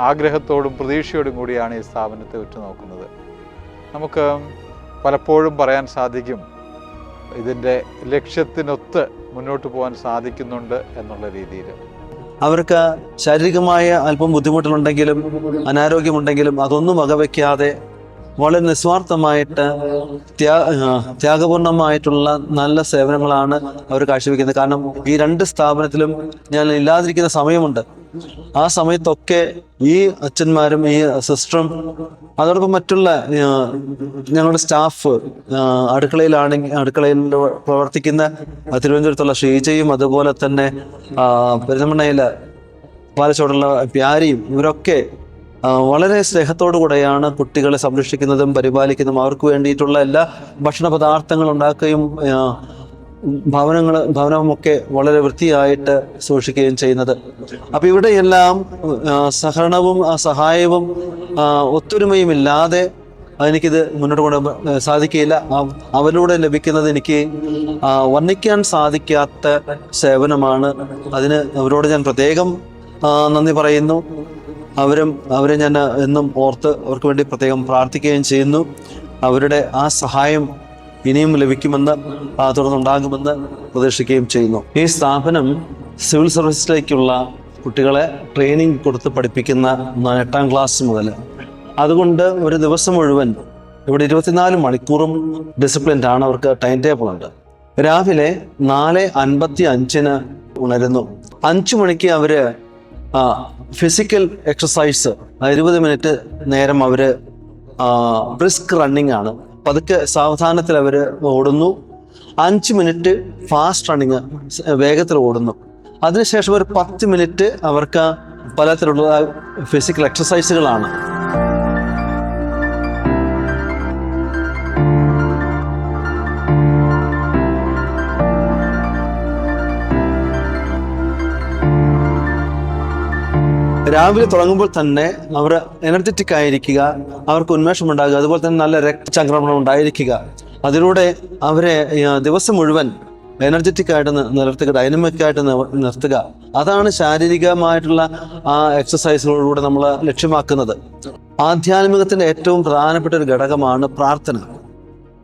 S11: ആഗ്രഹത്തോടും പ്രതീക്ഷയോടും കൂടിയാണ് ഈ സ്ഥാപനത്തെ ഉറ്റുനോക്കുന്നത്. നമുക്ക് പലപ്പോഴും പറയാൻ സാധിക്കും ഇതിൻ്റെ ലക്ഷ്യത്തിനൊത്ത് മുന്നോട്ട് പോകാൻ സാധിക്കുന്നുണ്ട് എന്നുള്ള രീതിയിൽ.
S5: അവർക്ക് ശാരീരികമായ അല്പം ബുദ്ധിമുട്ടുകളുണ്ടെങ്കിലും അനാരോഗ്യമുണ്ടെങ്കിലും അതൊന്നും വകവയ്ക്കാതെ വളരെ നിസ്വാർത്ഥമായിട്ട് ത്യാഗപൂർണമായിട്ടുള്ള നല്ല സേവനങ്ങളാണ് അവർ കാഴ്ചവെക്കുന്നത്. കാരണം ഈ രണ്ട് സ്ഥാപനത്തിലും ഞാൻ ഇല്ലാതിരിക്കുന്ന സമയമുണ്ട്. ആ സമയത്തൊക്കെ ഈ അച്ഛന്മാരും ഈ സിസ്റ്ററും അതോടൊപ്പം മറ്റുള്ള ഞങ്ങളുടെ സ്റ്റാഫ് അടുക്കളയിൽ പ്രവർത്തിക്കുന്ന തിരുവനന്തപുരത്തുള്ള ഷീജയും അതുപോലെ തന്നെ പെരുന്തമണ്ണയിലെ പാലച്ചോടുള്ള പ്യാരിയും ഇവരൊക്കെ വളരെ സ്നേഹത്തോടു കൂടെയാണ് കുട്ടികളെ സംരക്ഷിക്കുന്നതും പരിപാലിക്കുന്നതും. അവർക്ക് വേണ്ടിയിട്ടുള്ള എല്ലാ ഭക്ഷണ പദാർത്ഥങ്ങൾ ഉണ്ടാക്കുകയും ഭവനമൊക്കെ വളരെ വൃത്തിയായിട്ട് സൂക്ഷിക്കുകയും ചെയ്യുന്നത്. അപ്പം ഇവിടെയെല്ലാം സഹകരണവും സഹായവും ഒത്തൊരുമയും ഇല്ലാതെ എനിക്കിത് മുന്നോട്ട് കൊണ്ടുപോകാൻ സാധിക്കില്ല. അവരിലൂടെ ലഭിക്കുന്നത് എനിക്ക് വർണ്ണിക്കാൻ സാധിക്കാത്ത സേവനമാണ്. അതിന് അവരോട് ഞാൻ പ്രത്യേകം നന്ദി പറയുന്നു. അവരെ ഞാൻ എന്നും ഓർത്ത് അവർക്ക് വേണ്ടി പ്രത്യേകം പ്രാർത്ഥിക്കുകയും ചെയ്യുന്നു. അവരുടെ ആ സഹായം ഇനിയും ലഭിക്കുമെന്ന് തുടർന്നുണ്ടാകുമെന്ന് പ്രതീക്ഷിക്കുകയും ചെയ്യുന്നു. ഈ സ്ഥാപനം സിവിൽ സർവീസിലേക്കുള്ള കുട്ടികളെ ട്രെയിനിങ് കൊടുത്ത് പഠിപ്പിക്കുന്ന 8ാം ക്ലാസ് മുതൽ. അതുകൊണ്ട് ഒരു ദിവസം മുഴുവൻ ഇവിടെ 24 മണിക്കൂറും ഡിസിപ്ലിൻഡ് ആണ്. അവർക്ക് ടൈം ടേബിൾ ഉണ്ട്. രാവിലെ 4:55 ഉണരുന്നു. 5 മണിക്ക് അവർ ഫിസിക്കൽ എക്സസൈസ് 20 മിനിറ്റ് നേരം അവർ ബ്രിസ്ക് റണ്ണിങ് ആണ്. പതുക്കെ സാവധാനത്തിൽ അവർ ഓടുന്നു. 5 മിനിറ്റ് ഫാസ്റ്റ് റണ്ണിങ്, വേഗത്തിൽ ഓടുന്നു. അതിനുശേഷം ഒരു 10 മിനിറ്റ് അവർക്ക് പലതരത്തിലുള്ള ഫിസിക്കൽ എക്സസൈസുകളാണ്. രാവിലെ തുടങ്ങുമ്പോൾ തന്നെ അവർ എനർജറ്റിക് ആയിരിക്കുക, അവർക്ക് ഉന്മേഷമുണ്ടാകുക, അതുപോലെ തന്നെ നല്ല രക്തചംക്രമണം ഉണ്ടായിരിക്കുക. അതിലൂടെ അവരെ ദിവസം മുഴുവൻ എനർജറ്റിക് ആയിട്ട് നിർത്തുക, ഡൈനമിക് ആയിട്ട് നിർത്തുക. അതാണ് ശാരീരികമായിട്ടുള്ള ആ എക്സസൈസുകളിലൂടെ നമ്മൾ ലക്ഷ്യമാക്കുന്നത്. ആധ്യാത്മികത്തിൻ്റെ ഏറ്റവും പ്രധാനപ്പെട്ട ഒരു ഘടകമാണ് പ്രാർത്ഥന.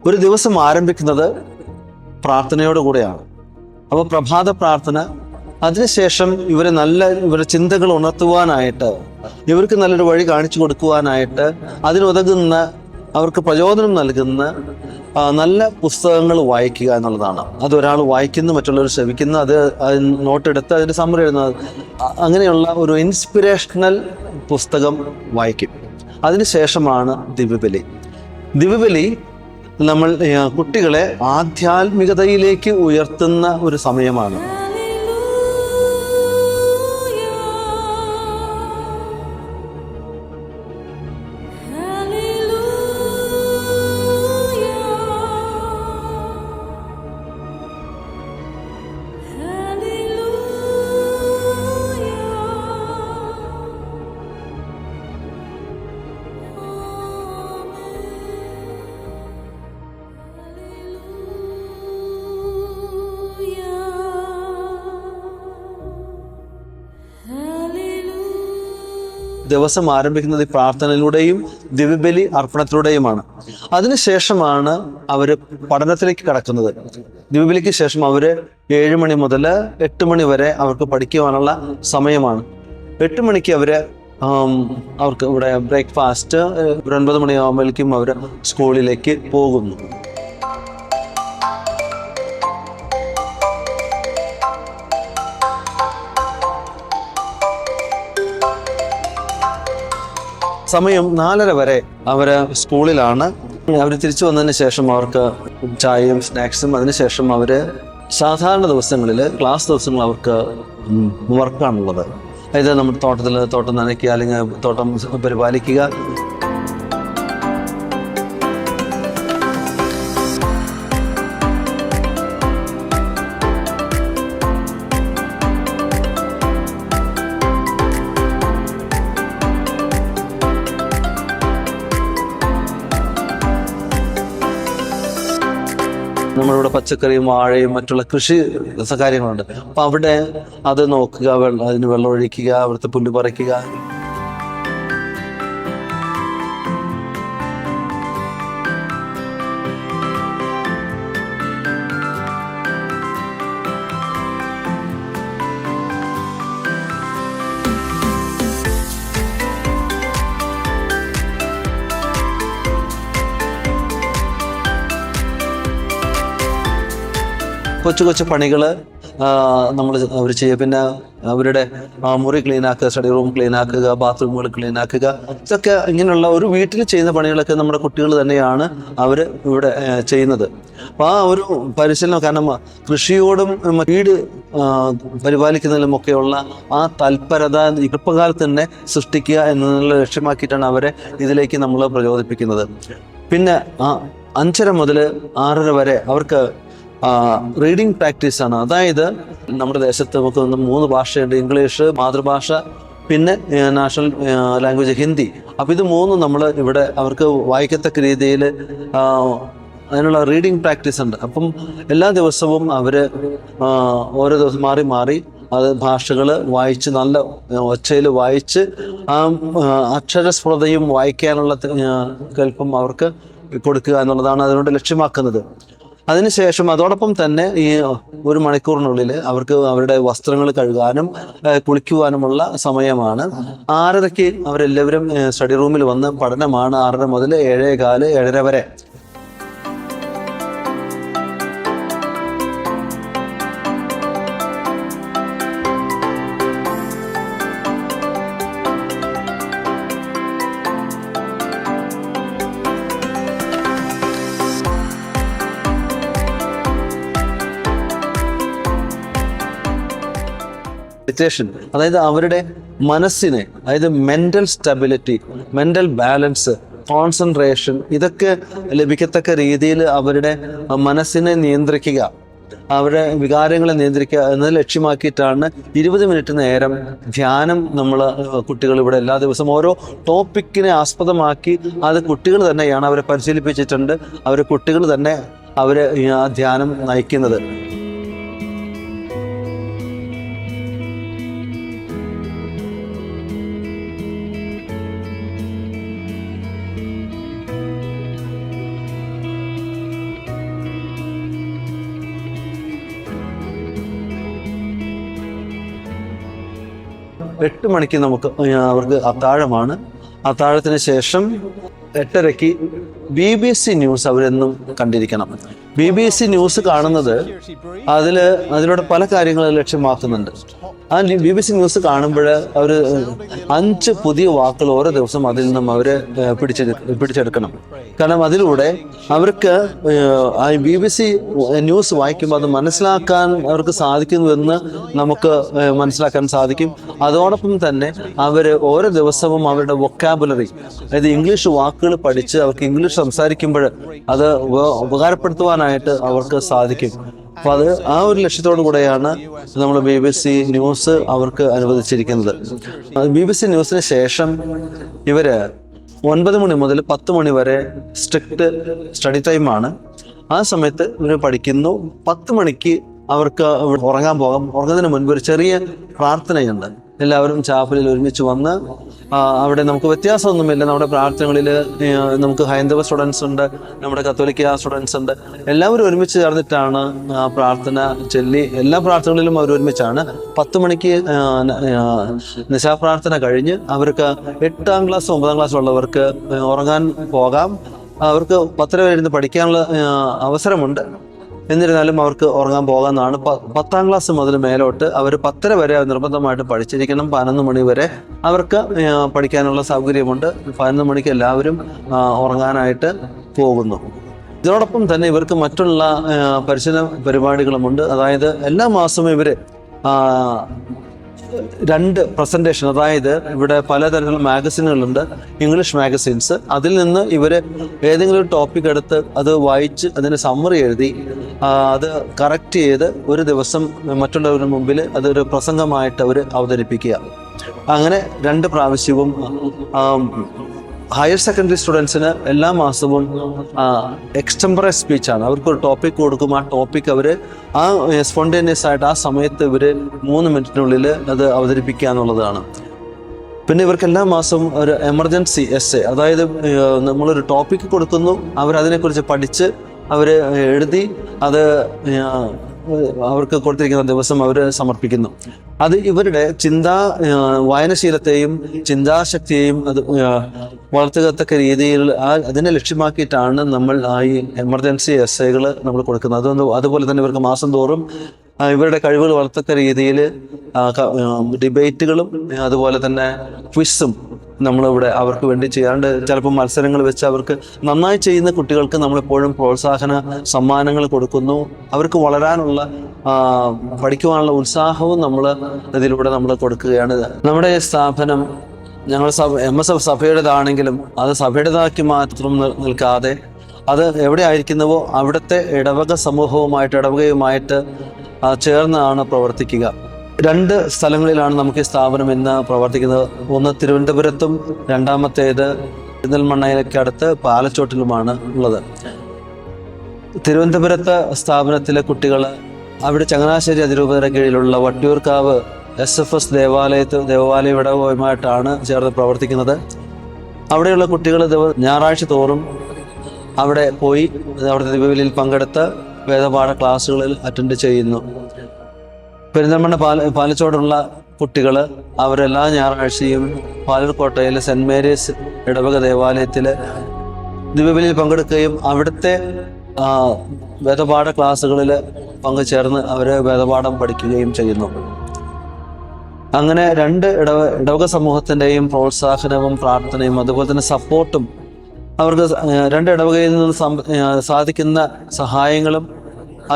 S5: ഒരു ദിവസം ആരംഭിക്കുന്നത് പ്രാർത്ഥനയോടുകൂടെയാണ്. അപ്പോൾ പ്രഭാത പ്രാർത്ഥന, അതിനുശേഷം ഇവരുടെ ചിന്തകൾ ഉണർത്തുവാനായിട്ട്, ഇവർക്ക് നല്ലൊരു വഴി കാണിച്ചു കൊടുക്കുവാനായിട്ട് അതിനുതകുന്ന, അവർക്ക് പ്രചോദനം നൽകുന്ന നല്ല പുസ്തകങ്ങൾ വായിക്കുക എന്നുള്ളതാണ്. അതൊരാൾ വായിക്കുന്നു, മറ്റുള്ളവർ ശ്രവിക്കുന്നു, അത് നോട്ടെടുത്ത് അതിൻ്റെ സമ്മറി എഴുതുന്നത്. അങ്ങനെയുള്ള ഒരു ഇൻസ്പിരേഷണൽ പുസ്തകം വായിക്കും. അതിനുശേഷമാണ് ദിവ്യബലി. ദിവ്യബലി നമ്മൾ കുട്ടികളെ ആധ്യാത്മികതയിലേക്ക് ഉയർത്തുന്ന ഒരു സമയമാണ്. ദിവസം ആരംഭിക്കുന്നത് ഈ പ്രാർത്ഥനയിലൂടെയും ദിവ്യബലി അർപ്പണത്തിലൂടെയുമാണ്. അതിനുശേഷമാണ് അവർ പഠനത്തിലേക്ക് കടക്കുന്നത്. ദിവ്യബലിക്ക് ശേഷം അവർ 7 മണി മുതൽ 8 മണി വരെ അവർക്ക് പഠിക്കുവാനുള്ള സമയമാണ്. 8 മണിക്ക് അവർക്ക് ഇവിടെ ബ്രേക്ക്ഫാസ്റ്റ്, 9 മണിയാകുമ്പോഴേക്കും അവർ സ്കൂളിലേക്ക് പോകുന്നു. സമയം 4:30 വരെ അവർ സ്കൂളിലാണ്. അവർ തിരിച്ചു വന്നതിന് ശേഷം അവർക്ക് ചായയും സ്നാക്സും, അതിനുശേഷം അവർ സാധാരണ ദിവസങ്ങളിൽ ക്ലാസ് ദിവസങ്ങൾ അവർക്ക് വർക്കാണുള്ളത്. അതായത് നമ്മുടെ തോട്ടം നനയ്ക്കുക, അല്ലെങ്കിൽ തോട്ടം പരിപാലിക്കുക. നമ്മളിവിടെ പച്ചക്കറിയും വാഴയും മറ്റുള്ള കൃഷി കാര്യങ്ങളുണ്ട്. അപ്പം അവിടെ അത് നോക്കുക, അതിന് വെള്ളം ഒഴിക്കുക, അവിടുത്തെ പുല്ല് പറിക്കുക. കൊച്ചു കൊച്ചു പണികൾ അവർ ചെയ്യുക. പിന്നെ അവരുടെ മുറി ക്ലീനാക്കുക, സ്റ്റഡി റൂം ക്ലീനാക്കുക, ബാത്റൂമുകൾ ക്ലീനാക്കുക. ഇതൊക്കെ ഇങ്ങനെയുള്ള ഒരു വീട്ടിൽ ചെയ്യുന്ന പണികളൊക്കെ നമ്മുടെ കുട്ടികൾ തന്നെയാണ് അവർ ഇവിടെ ചെയ്യുന്നത്. അപ്പോൾ ആ ഒരു പരിശീലനം, കാരണം കൃഷിയോടും വീട് പരിപാലിക്കുന്നതിലുമൊക്കെയുള്ള ആ തൽപരത ചെറുപ്പകാലത്ത് തന്നെ സൃഷ്ടിക്കുക എന്നുള്ള ലക്ഷ്യമാക്കിയിട്ടാണ് അവരെ ഇതിലേക്ക് നമ്മൾ പ്രചോദിപ്പിക്കുന്നത്. പിന്നെ 5:30 മുതൽ 6:30 വരെ അവർക്ക് റീഡിംഗ് പ്രാക്ടീസാണ്. അതായത് നമ്മുടെ ദേശത്ത് നമുക്ക് 3 ഭാഷയുണ്ട്: ഇംഗ്ലീഷ്, മാതൃഭാഷ, പിന്നെ നാഷണൽ ലാംഗ്വേജ് ഹിന്ദി. അപ്പോൾ ഇത് 3 നമ്മൾ ഇവിടെ അവർക്ക് വായിക്കത്തക്ക രീതിയിൽ അതിനുള്ള റീഡിംഗ് പ്രാക്ടീസ് ഉണ്ട്. അപ്പം എല്ലാ ദിവസവും അവർ ഓരോ ദിവസം മാറി മാറി അത് ഭാഷകൾ വായിച്ച് നല്ല ഒച്ചയിൽ വായിച്ച് അക്ഷരസ്ഫുടതയും വായിക്കാനുള്ള കൽപ്പം അവർക്ക് കൊടുക്കുക എന്നുള്ളതാണ് അതിനോട് ലക്ഷ്യമാക്കുന്നത്. അതിനുശേഷം അതോടൊപ്പം തന്നെ ഈ 1 മണിക്കൂറിനുള്ളിൽ അവർക്ക് അവരുടെ വസ്ത്രങ്ങൾ കഴുകാനും കുളിക്കുവാനുമുള്ള സമയമാണ്. 6:30-ക്ക് അവരെല്ലാവരും സ്റ്റഡി റൂമിൽ വന്ന് പഠനമാണ്. 6:30 മുതൽ 7:15, 7:30 വരെ. മെഡിറ്റേഷൻ, അതായത് അവരുടെ മനസ്സിനെ, അതായത് mental stability, mental balance, concentration, ഇതൊക്കെ ലഭിക്കത്തക്ക രീതിയിൽ അവരുടെ മനസ്സിനെ നിയന്ത്രിക്കുക, അവരുടെ വികാരങ്ങളെ നിയന്ത്രിക്കുക എന്നത് ലക്ഷ്യമാക്കിയിട്ടാണ് 20 മിനിറ്റ് നേരം ധ്യാനം നമ്മൾ കുട്ടികൾ ഇവിടെ എല്ലാ ദിവസവും ഓരോ ടോപ്പിക്കിനെ ആസ്പദമാക്കി അത് കുട്ടികൾ തന്നെയാണ് അവരെ പരിശീലിപ്പിച്ചിട്ടുണ്ട്. അവർ കുട്ടികൾ തന്നെ അവരെ ആ ധ്യാനം നയിക്കുന്നത്. എട്ട് മണിക്ക് നമുക്ക് അവർക്ക് അത്താഴമാണ്. അത്താഴത്തിന് ശേഷം 8:30-ക്ക് BBC ന്യൂസ് അവരെന്നും കണ്ടിരിക്കണം. BBC ന്യൂസ് കാണുന്നത് അതിലൂടെ പല കാര്യങ്ങൾ ലക്ഷ്യമാക്കുന്നുണ്ട്. ആ BBC ന്യൂസ് കാണുമ്പോൾ അവർ 5 പുതിയ വാക്കുകൾ ഓരോ ദിവസം അതിൽ നിന്നും അവർ പിടിച്ചെടുക്കണം. കാരണം അതിലൂടെ അവർക്ക് ആ BBC ന്യൂസ് വായിക്കുമ്പോൾ അത് മനസ്സിലാക്കാൻ അവർക്ക് സാധിക്കുന്നുവെന്ന് നമുക്ക് മനസ്സിലാക്കാൻ സാധിക്കും. അതോടൊപ്പം തന്നെ അവർ ഓരോ ദിവസവും അവരുടെ വൊക്കാബുലറി, അതായത് ഇംഗ്ലീഷ് വാക്കുകൾ പഠിച്ച് അവർക്ക് ഇംഗ്ലീഷ് സംസാരിക്കുമ്പോൾ അത് ഉപകാരപ്പെടുത്തുവാനായിട്ട് അവർക്ക് സാധിക്കും. അപ്പോൾ അത് ആ ഒരു ലക്ഷ്യത്തോടു കൂടെയാണ് നമ്മൾ BBC ന്യൂസ് അവർക്ക് അനുവദിച്ചിരിക്കുന്നത്. BBC ന്യൂസിന് ശേഷം ഇവർ 9 മണി മുതൽ 10 മണി വരെ സ്ട്രിക്റ്റ് സ്റ്റഡി ടൈമാണ്. ആ സമയത്ത് ഇവർ പഠിക്കുന്നു. 10 മണിക്ക് അവർക്ക് ഉറങ്ങാൻ പോകാം. ഉറങ്ങുന്നതിന് മുൻപ് ഒരു ചെറിയ പ്രാർത്ഥനയുണ്ട്. എല്ലാവരും ചാപ്പലിൽ ഒരുമിച്ച് വന്ന് അവിടെ നമുക്ക് വ്യത്യാസമൊന്നുമില്ല. നമ്മുടെ പ്രാർത്ഥനകളിൽ നമുക്ക് ഹൈന്ദവ സ്റ്റുഡൻസ് ഉണ്ട്, നമ്മുടെ കത്തോലിക്ക സ്റ്റുഡൻസ് ഉണ്ട്. എല്ലാവരും ഒരുമിച്ച് ചേർന്നിട്ടാണ് പ്രാർത്ഥന ചൊല്ലി. എല്ലാ പ്രാർത്ഥനകളിലും അവർ ഒരുമിച്ചാണ്. 10 മണിക്ക് നിശാപ്രാർത്ഥന കഴിഞ്ഞ് അവർക്ക് 8ാം ക്ലാസ് 9ാം ക്ലാസ്സിലുള്ളവർക്ക് ഉറങ്ങാൻ പോകാം. അവർക്ക് 10 വരെ ഇരുന്ന് പഠിക്കാനുള്ള അവസരമുണ്ട്. എന്നിരുന്നാലും അവർക്ക് ഉറങ്ങാൻ പോകാമെന്നാണ്. 10ാം ക്ലാസ് മുതൽ മേലോട്ട് അവർ 10:30 വരെ നിർബന്ധമായിട്ട് പഠിച്ചിരിക്കണം. 11 മണി വരെ അവർക്ക് പഠിക്കാനുള്ള സൗകര്യമുണ്ട്. 11 മണിക്ക് എല്ലാവരും ഉറങ്ങാനായിട്ട് പോകുന്നു. ഇതിനോടൊപ്പം തന്നെ ഇവർക്ക് മറ്റുള്ള പരിശീലന പരിപാടികളുമുണ്ട്. അതായത് എല്ലാ മാസവും ഇവർ 2 പ്രസൻറ്റേഷൻ, അതായത് ഇവിടെ പലതരത്തിലുള്ള മാഗസിനുകളുണ്ട്, ഇംഗ്ലീഷ് മാഗസിൻസ്. അതിൽ നിന്ന് ഇവർ ഏതെങ്കിലും ഒരു ടോപ്പിക് എടുത്ത് അത് വായിച്ച് അതിന് സമ്മറി എഴുതി അത് കറക്റ്റ് ചെയ്ത് ഒരു ദിവസം മറ്റുള്ളവരുടെ മുമ്പിൽ അതൊരു പ്രസംഗമായിട്ട് അവർ അവതരിപ്പിക്കുക. അങ്ങനെ 2 പ്രാവശ്യവും ഹയർ സെക്കൻഡറി സ്റ്റുഡൻസിന് എല്ലാ മാസവും എക്സ്റ്റംപററി സ്പീച്ചാണ്. അവർക്കൊരു ടോപ്പിക് കൊടുക്കും. ആ ടോപ്പിക് അവർ സ്പോണ്ടേനിയസ് ആയിട്ട് ആ സമയത്ത് ഇവർ 3 മിനിറ്റിനുള്ളിൽ അത് അവതരിപ്പിക്കുക എന്നുള്ളതാണ്. പിന്നെ ഇവർക്ക് എല്ലാ മാസവും ഒരു എമർജൻസി എസ്സേ, അതായത് നമ്മളൊരു ടോപ്പിക് കൊടുക്കുന്നു, അവരതിനെക്കുറിച്ച് പഠിച്ച് അവർ എഴുതി അത് അവർക്ക് കൊടുത്തിരിക്കുന്ന ദിവസം അവർ സമർപ്പിക്കുന്നു. അത് ഇവരുടെ വായനശീലത്തെയും ചിന്താശക്തിയെയും അത് വളർത്തുകത്തക്ക രീതിയിൽ അതിനെ ലക്ഷ്യമാക്കിയിട്ടാണ് നമ്മൾ ഈ എമർജൻസി എസ്സേകൾ നമ്മൾ കൊടുക്കുന്നത്. അതുപോലെ തന്നെ ഇവർക്ക് മാസം തോറും ഇവരുടെ കഴിവുകൾ വളർത്തക്ക രീതിയിൽ ഡിബേറ്റുകളും അതുപോലെ തന്നെ ക്വിസും നമ്മളിവിടെ അവർക്ക് വേണ്ടി ചെയ്യാണ്ട്. ചിലപ്പോൾ മത്സരങ്ങൾ വെച്ച് അവർക്ക് നന്നായി ചെയ്യുന്ന കുട്ടികൾക്ക് നമ്മളെപ്പോഴും പ്രോത്സാഹന സമ്മാനങ്ങൾ കൊടുക്കുന്നു. അവർക്ക് വളരാനുള്ള പഠിക്കുവാനുള്ള ഉത്സാഹവും നമ്മൾ ഇതിലൂടെ നമ്മൾ കൊടുക്കുകയാണ്. നമ്മുടെ സ്ഥാപനം ഞങ്ങൾ MSF സഭയുടേതാണെങ്കിലും അത് സഭയുടേതാക്കി മാത്രം നിൽക്കാതെ അത് എവിടെ ആയിരിക്കുന്നുവോ അവിടുത്തെ ഇടവകയുമായിട്ട് ചേർന്നാണ് പ്രവർത്തിക്കുക. 2 സ്ഥലങ്ങളിലാണ് നമുക്ക് ഈ സ്ഥാപനം ഇന്ന് പ്രവർത്തിക്കുന്നത്. ഒന്ന് തിരുവനന്തപുരത്തും, രണ്ടാമത്തേത് പെരിന്തൽമണ്ണയ്ക്കടുത്ത് പാലച്ചോട്ടിലുമാണ് ഉള്ളത്. തിരുവനന്തപുരത്തെ സ്ഥാപനത്തിലെ കുട്ടികൾ അവിടെ ചങ്ങനാശ്ശേരി അതിരൂപതയുടെ കീഴിലുള്ള വട്ടിയൂർക്കാവ് SFS ദേവാലയ ഇടവകയുമായിട്ടാണ് ചേർന്ന് പ്രവർത്തിക്കുന്നത്. അവിടെയുള്ള കുട്ടികൾ ഞായറാഴ്ച തോറും അവിടെ പോയി അവിടുത്തെ ദിവ്യബലിയിൽ പങ്കെടുത്ത് വേദപാഠ ക്ലാസ്സുകളിൽ അറ്റൻഡ് ചെയ്യുന്നു. പെരിന്തൽമണ്ണ പാലച്ചോടുള്ള കുട്ടികൾ അവരെല്ലാ ഞായറാഴ്ചയും പാലർകോട്ടയിൽ സെൻറ് മേരീസ് ഇടവക ദേവാലയത്തിൽ ദിവ്യബലിയിൽ പങ്കെടുക്കുകയും അവിടുത്തെ വേദപാഠ ക്ലാസ്സുകളിൽ പങ്കുചേർന്ന് അവർ വേദപാഠം പഠിക്കുകയും ചെയ്യുന്നു. അങ്ങനെ 2 ഇടവക സമൂഹത്തിൻ്റെയും പ്രോത്സാഹനവും പ്രാർത്ഥനയും അതുപോലെ തന്നെ സപ്പോർട്ടും അവർക്ക് 2 ഇടവകയിൽ നിന്ന് സാധിക്കുന്ന സഹായങ്ങളും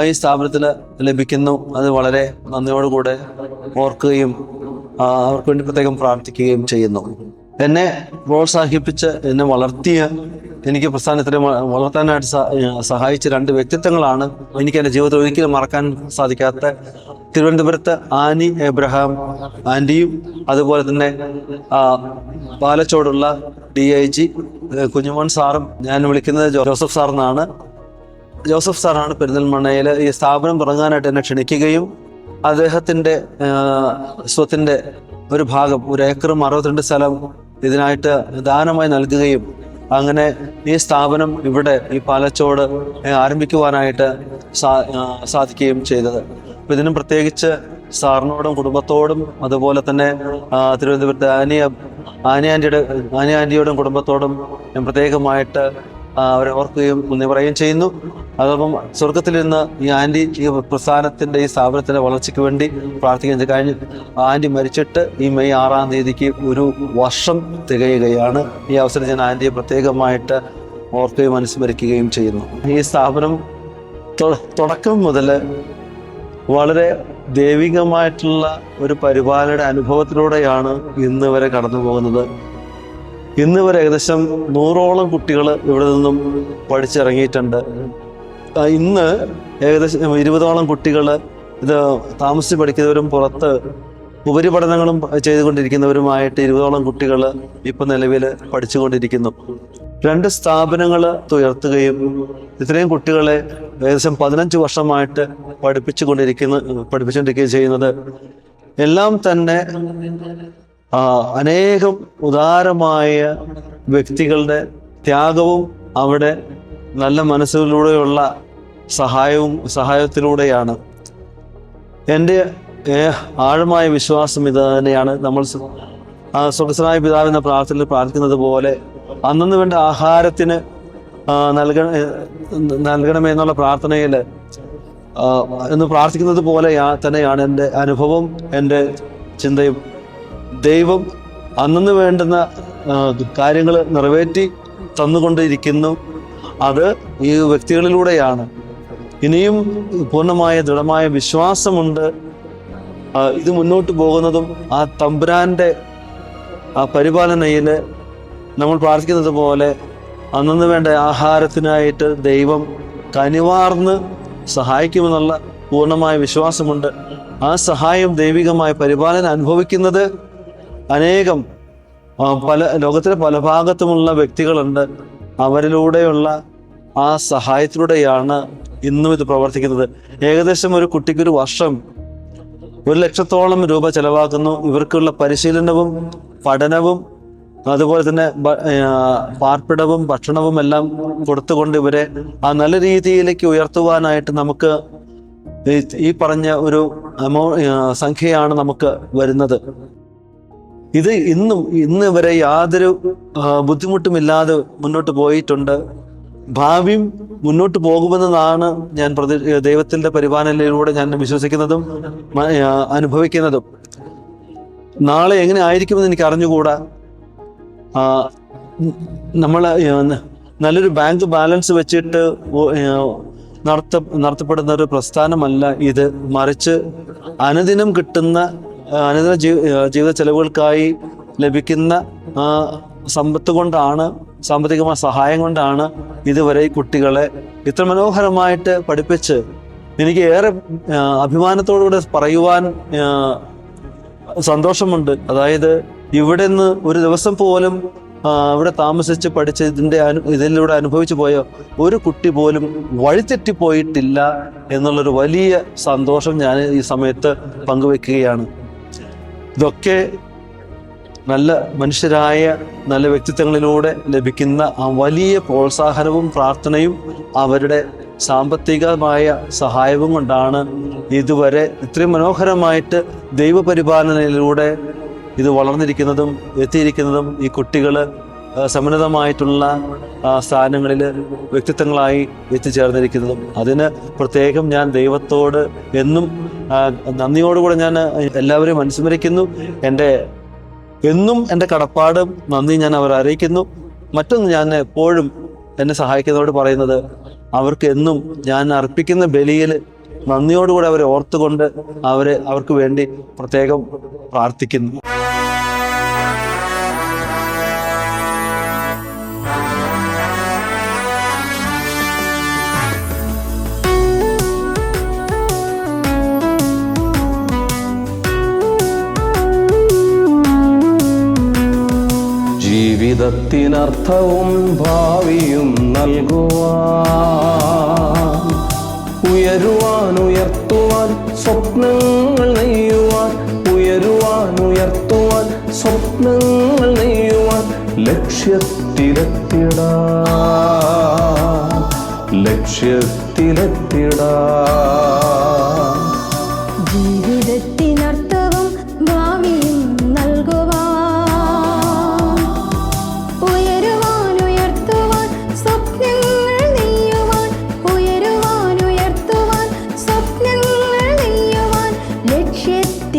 S5: ഈ സ്ഥാപനത്തിൽ ലഭിക്കുന്നു. അത് വളരെ നന്ദിയോടുകൂടെ ഓർക്കുകയും അവർക്ക് വേണ്ടി പ്രത്യേകം പ്രാർത്ഥിക്കുകയും ചെയ്യുന്നു. എന്നെ പ്രോത്സാഹിപ്പിച്ച് എന്നെ വളർത്തിയ, എനിക്ക് പ്രസ്ഥാനത്തിൽ വളർത്താനായിട്ട് സഹായിച്ച 2 വ്യക്തിത്വങ്ങളാണ് എനിക്ക് എൻ്റെ ജീവിതത്തിൽ ഒരിക്കലും മറക്കാൻ സാധിക്കാത്ത തിരുവനന്തപുരത്ത് ആനി എബ്രഹാം ആൻറ്റിയും അതുപോലെ തന്നെ പാലച്ചോടുള്ള DIG കുഞ്ഞുമോൻ സാറും. ഞാൻ വിളിക്കുന്നത് ജോസഫ് സാർ എന്നാണ്. ജോസഫ് സാറാണ് പെരിന്തൽമണ്ണയിൽ ഈ സ്ഥാപനം തുടങ്ങാനായിട്ട് എന്നെ ക്ഷണിക്കുകയും അദ്ദേഹത്തിൻ്റെ സ്വത്തിൻ്റെ ഒരു ഭാഗം, 1 ഏക്കറും 62 സ്ഥലം ഇതിനായിട്ട് ദാനമായി നൽകുകയും അങ്ങനെ ഈ സ്ഥാപനം ഇവിടെ ഈ പാലച്ചോട് ആരംഭിക്കുവാനായിട്ട് സാധിക്കുകയും ചെയ്തത്. അപ്പോൾ ഇതിനും പ്രത്യേകിച്ച് സാറിനോടും കുടുംബത്തോടും അതുപോലെ തന്നെ തിരുവനന്തപുരത്തെ ആനി ആൻറ്റിയോടും കുടുംബത്തോടും ഞാൻ പ്രത്യേകമായിട്ട് അവരെ ഓർക്കുകയും നന്ദി പറയുകയും ചെയ്യുന്നു. അതോടൊപ്പം സ്വർഗത്തിലിരുന്ന് ഈ ആൻറ്റി ഈ പ്രസ്ഥാനത്തിൻ്റെ ഈ സ്ഥാപനത്തിൻ്റെ വളർച്ചയ്ക്ക് വേണ്ടി പ്രാർത്ഥിക്കുകയും കഴിഞ്ഞ് ആൻറ്റി മരിച്ചിട്ട് ഈ മെയ് 6-ാം തീയതിക്ക് 1 വർഷം തികയുകയാണ്. ഈ അവസരം ഞാൻ ആൻറ്റിയെ പ്രത്യേകമായിട്ട് ഓർക്കുകയും അനുസ്മരിക്കുകയും ചെയ്യുന്നു. ഈ സ്ഥാപനം തുടക്കം മുതൽ വളരെ ദൈവികമായിട്ടുള്ള ഒരു പരിപാലന അനുഭവത്തിലൂടെയാണ് ഇന്ന് വരെ കടന്നു പോകുന്നത്. ഇന്ന് വരെ ഏകദേശം 100ഓളം കുട്ടികൾ ഇവിടെ നിന്നും പഠിച്ചിറങ്ങിയിട്ടുണ്ട്. ഇന്ന് ഏകദേശം 20ഓളം കുട്ടികൾ ഇത് താമസിച്ച് പഠിക്കുന്നവരും പുറത്ത് ഉപരിപഠനങ്ങളും ചെയ്തുകൊണ്ടിരിക്കുന്നവരുമായിട്ട് 20ഓളം കുട്ടികൾ ഇപ്പം നിലവിൽ പഠിച്ചുകൊണ്ടിരിക്കുന്നു. 2 സ്ഥാപനങ്ങൾ ഉയർത്തുകയും ഇത്രയും കുട്ടികളെ ഏകദേശം 15 വർഷമായിട്ട് പഠിപ്പിച്ചുകൊണ്ടിരിക്കുകയും ചെയ്യുന്നത് എല്ലാം തന്നെ അനേകം ഉദാരമായ വ്യക്തികളുടെ ത്യാഗവും അവിടെ നല്ല മനസ്സിലൂടെയുള്ള സഹായത്തിലൂടെയാണ്. എൻ്റെ ആഴമായ വിശ്വാസം ഇത് തന്നെയാണ്. നമ്മൾ സ്വർഗ്ഗസ്ഥനായ പിതാവെന്ന പ്രാർത്ഥനയിൽ പ്രാർത്ഥിക്കുന്നത് പോലെ അന്നു വേണ്ട ആഹാരത്തിന് നൽകണമെന്നുള്ള പ്രാർത്ഥനയിൽ എന്ന് പ്രാർത്ഥിക്കുന്നത് പോലെ തന്നെയാണ് എൻ്റെ അനുഭവം, എൻ്റെ ചിന്തയും. ദൈവം അന്നു വേണ്ടുന്ന കാര്യങ്ങൾ നിറവേറ്റി തന്നുകൊണ്ടിരിക്കുന്നു. അത് ഈ വ്യക്തികളിലൂടെയാണ്. ഇനിയും പൂർണ്ണമായ ദൃഢമായ വിശ്വാസമുണ്ട്. ഇത് മുന്നോട്ട് പോകുന്നതും ആ തമ്പുരാൻ്റെ പരിപാലനയിൽ നമ്മൾ പ്രാർത്ഥിക്കുന്നത് പോലെ അന്നു വേണ്ട ആഹാരത്തിനായിട്ട് ദൈവം കനിവാർന്ന് സഹായിക്കുമെന്നുള്ള പൂർണ്ണമായ വിശ്വാസമുണ്ട്. ആ സഹായം, ദൈവികമായ പരിപാലനം അനുഭവിക്കുന്നത് അനേകം ലോകത്തിലെ പല ഭാഗത്തുമുള്ള വ്യക്തികളുണ്ട്. അവരിലൂടെയുള്ള ആ സഹായത്തിലൂടെയാണ് ഇന്നും ഇത് പ്രവർത്തിക്കുന്നത്. ഏകദേശം ഒരു കുട്ടിക്കൊരു വർഷം 1,00,000-ഓളം രൂപ ചെലവാക്കുന്നു. ഇവർക്കുള്ള പരിശീലനവും പഠനവും അതുപോലെ തന്നെ പാർപ്പിടവും ഭക്ഷണവും എല്ലാം കൊടുത്തുകൊണ്ട് ഇവരെ ആ നല്ല രീതിയിലേക്ക് ഉയർത്തുവാനായിട്ട് നമുക്ക് ഈ പറഞ്ഞ ഒരു സംഖ്യയാണ് നമുക്ക് വരുന്നത്. ഇത് ഇന്ന് വരെ യാതൊരു ബുദ്ധിമുട്ടുമില്ലാതെ മുന്നോട്ട് പോയിട്ടുണ്ട്. ഭാവിയും മുന്നോട്ട് പോകുമെന്നതാണ് ഞാൻ ദൈവത്തിൻ്റെ പരിപാലനയിലൂടെ ഞാൻ വിശ്വസിക്കുന്നതും അനുഭവിക്കുന്നതും. നാളെ എങ്ങനെ ആയിരിക്കുമെന്ന് എനിക്ക് അറിഞ്ഞുകൂടാ. നമ്മൾ നല്ലൊരു ബാങ്ക് ബാലൻസ് വെച്ചിട്ട് നടത്തപ്പെടുന്ന ഒരു പ്രസ്ഥാനമല്ല ഇത്. മറിച്ച് അനുദിനം കിട്ടുന്ന അനുദിന ജീവിത ചെലവുകൾക്കായി ലഭിക്കുന്ന സമ്പത്ത് കൊണ്ടാണ്, സാമ്പത്തികമായ സഹായം കൊണ്ടാണ് ഇതുവരെ ഈ കുട്ടികളെ ഇത്ര മനോഹരമായിട്ട് പഠിപ്പിച്ച് എനിക്ക് ഏറെ അഭിമാനത്തോടുകൂടെ പറയുവാൻ സന്തോഷമുണ്ട്. അതായത് ഇവിടെ നിന്ന് ഒരു ദിവസം പോലും ഇവിടെ താമസിച്ച് പഠിച്ച് ഇതിലൂടെ അനുഭവിച്ചു പോയ ഒരു കുട്ടി പോലും വഴിതെറ്റിപ്പോയിട്ടില്ല എന്നുള്ളൊരു വലിയ സന്തോഷം ഞാൻ ഈ സമയത്ത് പങ്കുവെക്കുകയാണ്. ഇതൊക്കെ നല്ല മനുഷ്യരായ നല്ല വ്യക്തിത്വങ്ങളിലൂടെ ലഭിക്കുന്ന ആ വലിയ പ്രോത്സാഹനവും പ്രാർത്ഥനയും അവരുടെ സാമ്പത്തികമായ സഹായവും കൊണ്ടാണ് ഇതുവരെ ഇത്രയും മനോഹരമായിട്ട് ദൈവപരിപാലനയിലൂടെ ഇത് വളർന്നിരിക്കുന്നതും എത്തിയിരിക്കുന്നതും. ഈ കുട്ടികൾ സമുന്നതമായിട്ടുള്ള സ്ഥാനങ്ങളിൽ വ്യക്തിത്വങ്ങളായി എത്തിച്ചേർന്നിരിക്കുന്നതും. അതിന് പ്രത്യേകം ഞാൻ ദൈവത്തോട് എന്നും നന്ദിയോടുകൂടെ ഞാൻ എല്ലാവരെയും അനുസ്മരിക്കുന്നു. എന്നും എൻ്റെ കടപ്പാടും നന്ദി ഞാൻ അവരെ അറിയിക്കുന്നു. മറ്റൊന്ന് ഞാൻ എപ്പോഴും എന്നെ സഹായിക്കുന്നവരോട് പറയുന്നത്, അവർക്ക് എന്നും ഞാൻ അർപ്പിക്കുന്ന ബലിയിൽ നന്ദിയോടുകൂടെ അവരെ ഓർത്തുകൊണ്ട് അവർക്ക് വേണ്ടി പ്രത്യേകം പ്രാർത്ഥിക്കുന്നു.
S12: ജീവിതത്തിനർത്ഥവും ഭാവിയും നൽകുവാൻ, ഉയരുവാൻ ഉയർത്തുവാൻ സ്വപ്നങ്ങൾ നെയ്യുവാൻ, ഉയരുവാൻ ഉയർത്തുവാൻ സ്വപ്നങ്ങൾ നെയ്യുവാൻ, ലക്ഷ്യത്തിലെത്തിടാൻ.
S2: ജീവിതത്തിനർത്ഥവും ഭാവിയും നൽകുവാൻ, ഉയരുവാൻ ഉയർത്തുവാൻ സ്വപ്നങ്ങൾ നെയ്യുവാൻ, ഉയരുവാൻ ഉയർത്തുവാൻ സ്വപ്നങ്ങൾ നെയ്യുവാൻ, ലക്ഷ്യത്തിലെത്തിടാൻ.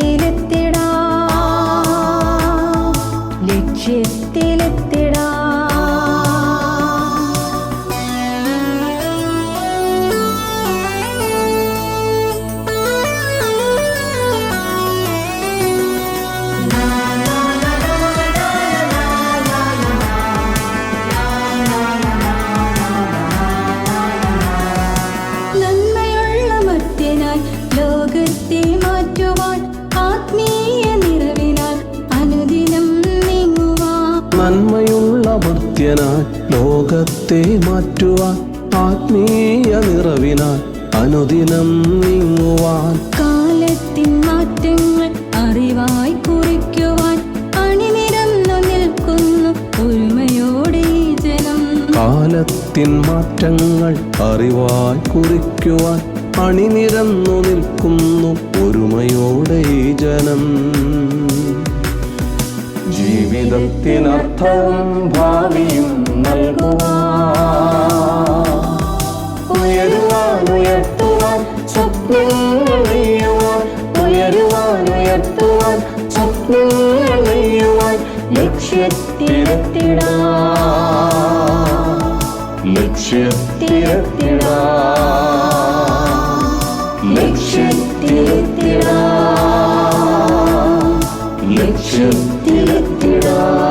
S2: നന്മയുള്ള മർത്യനായി ലോകത്തെ മാറ്റുവാൻ, ആത്മീയ നിറവിനാൽ അനുദിനം നീങ്ങുവാൻ.
S12: നന്മയുള്ള ഭക്തനായി ലോകത്തെ മാറ്റുവാൻ, ആത്മീയ നിറവിനാൽ അനുദിനം നീങ്ങുവാൻ.
S2: കാലത്തിൻ മാറ്റങ്ങൾ അറിവായി കുറിക്കുവാൻ, അണിനിരന്നു നിൽക്കുന്നു ഒരുമയോടെ ഈ ജനം.
S12: കാലത്തിൻ മാറ്റങ്ങൾ അറിവായി കുറിക്കുവാൻ, അണിനിരന്നു നിൽക്കുന്നു ഒരുമയോടെ ഈ ജനം. ജീവിതത്തിനർത്ഥവും ഭാവിയും നൽകുവാൻ, ഉയരുവാൻ ഉയർത്തുവാൻ ലക്ഷ്യത്തിലെത്തിടാം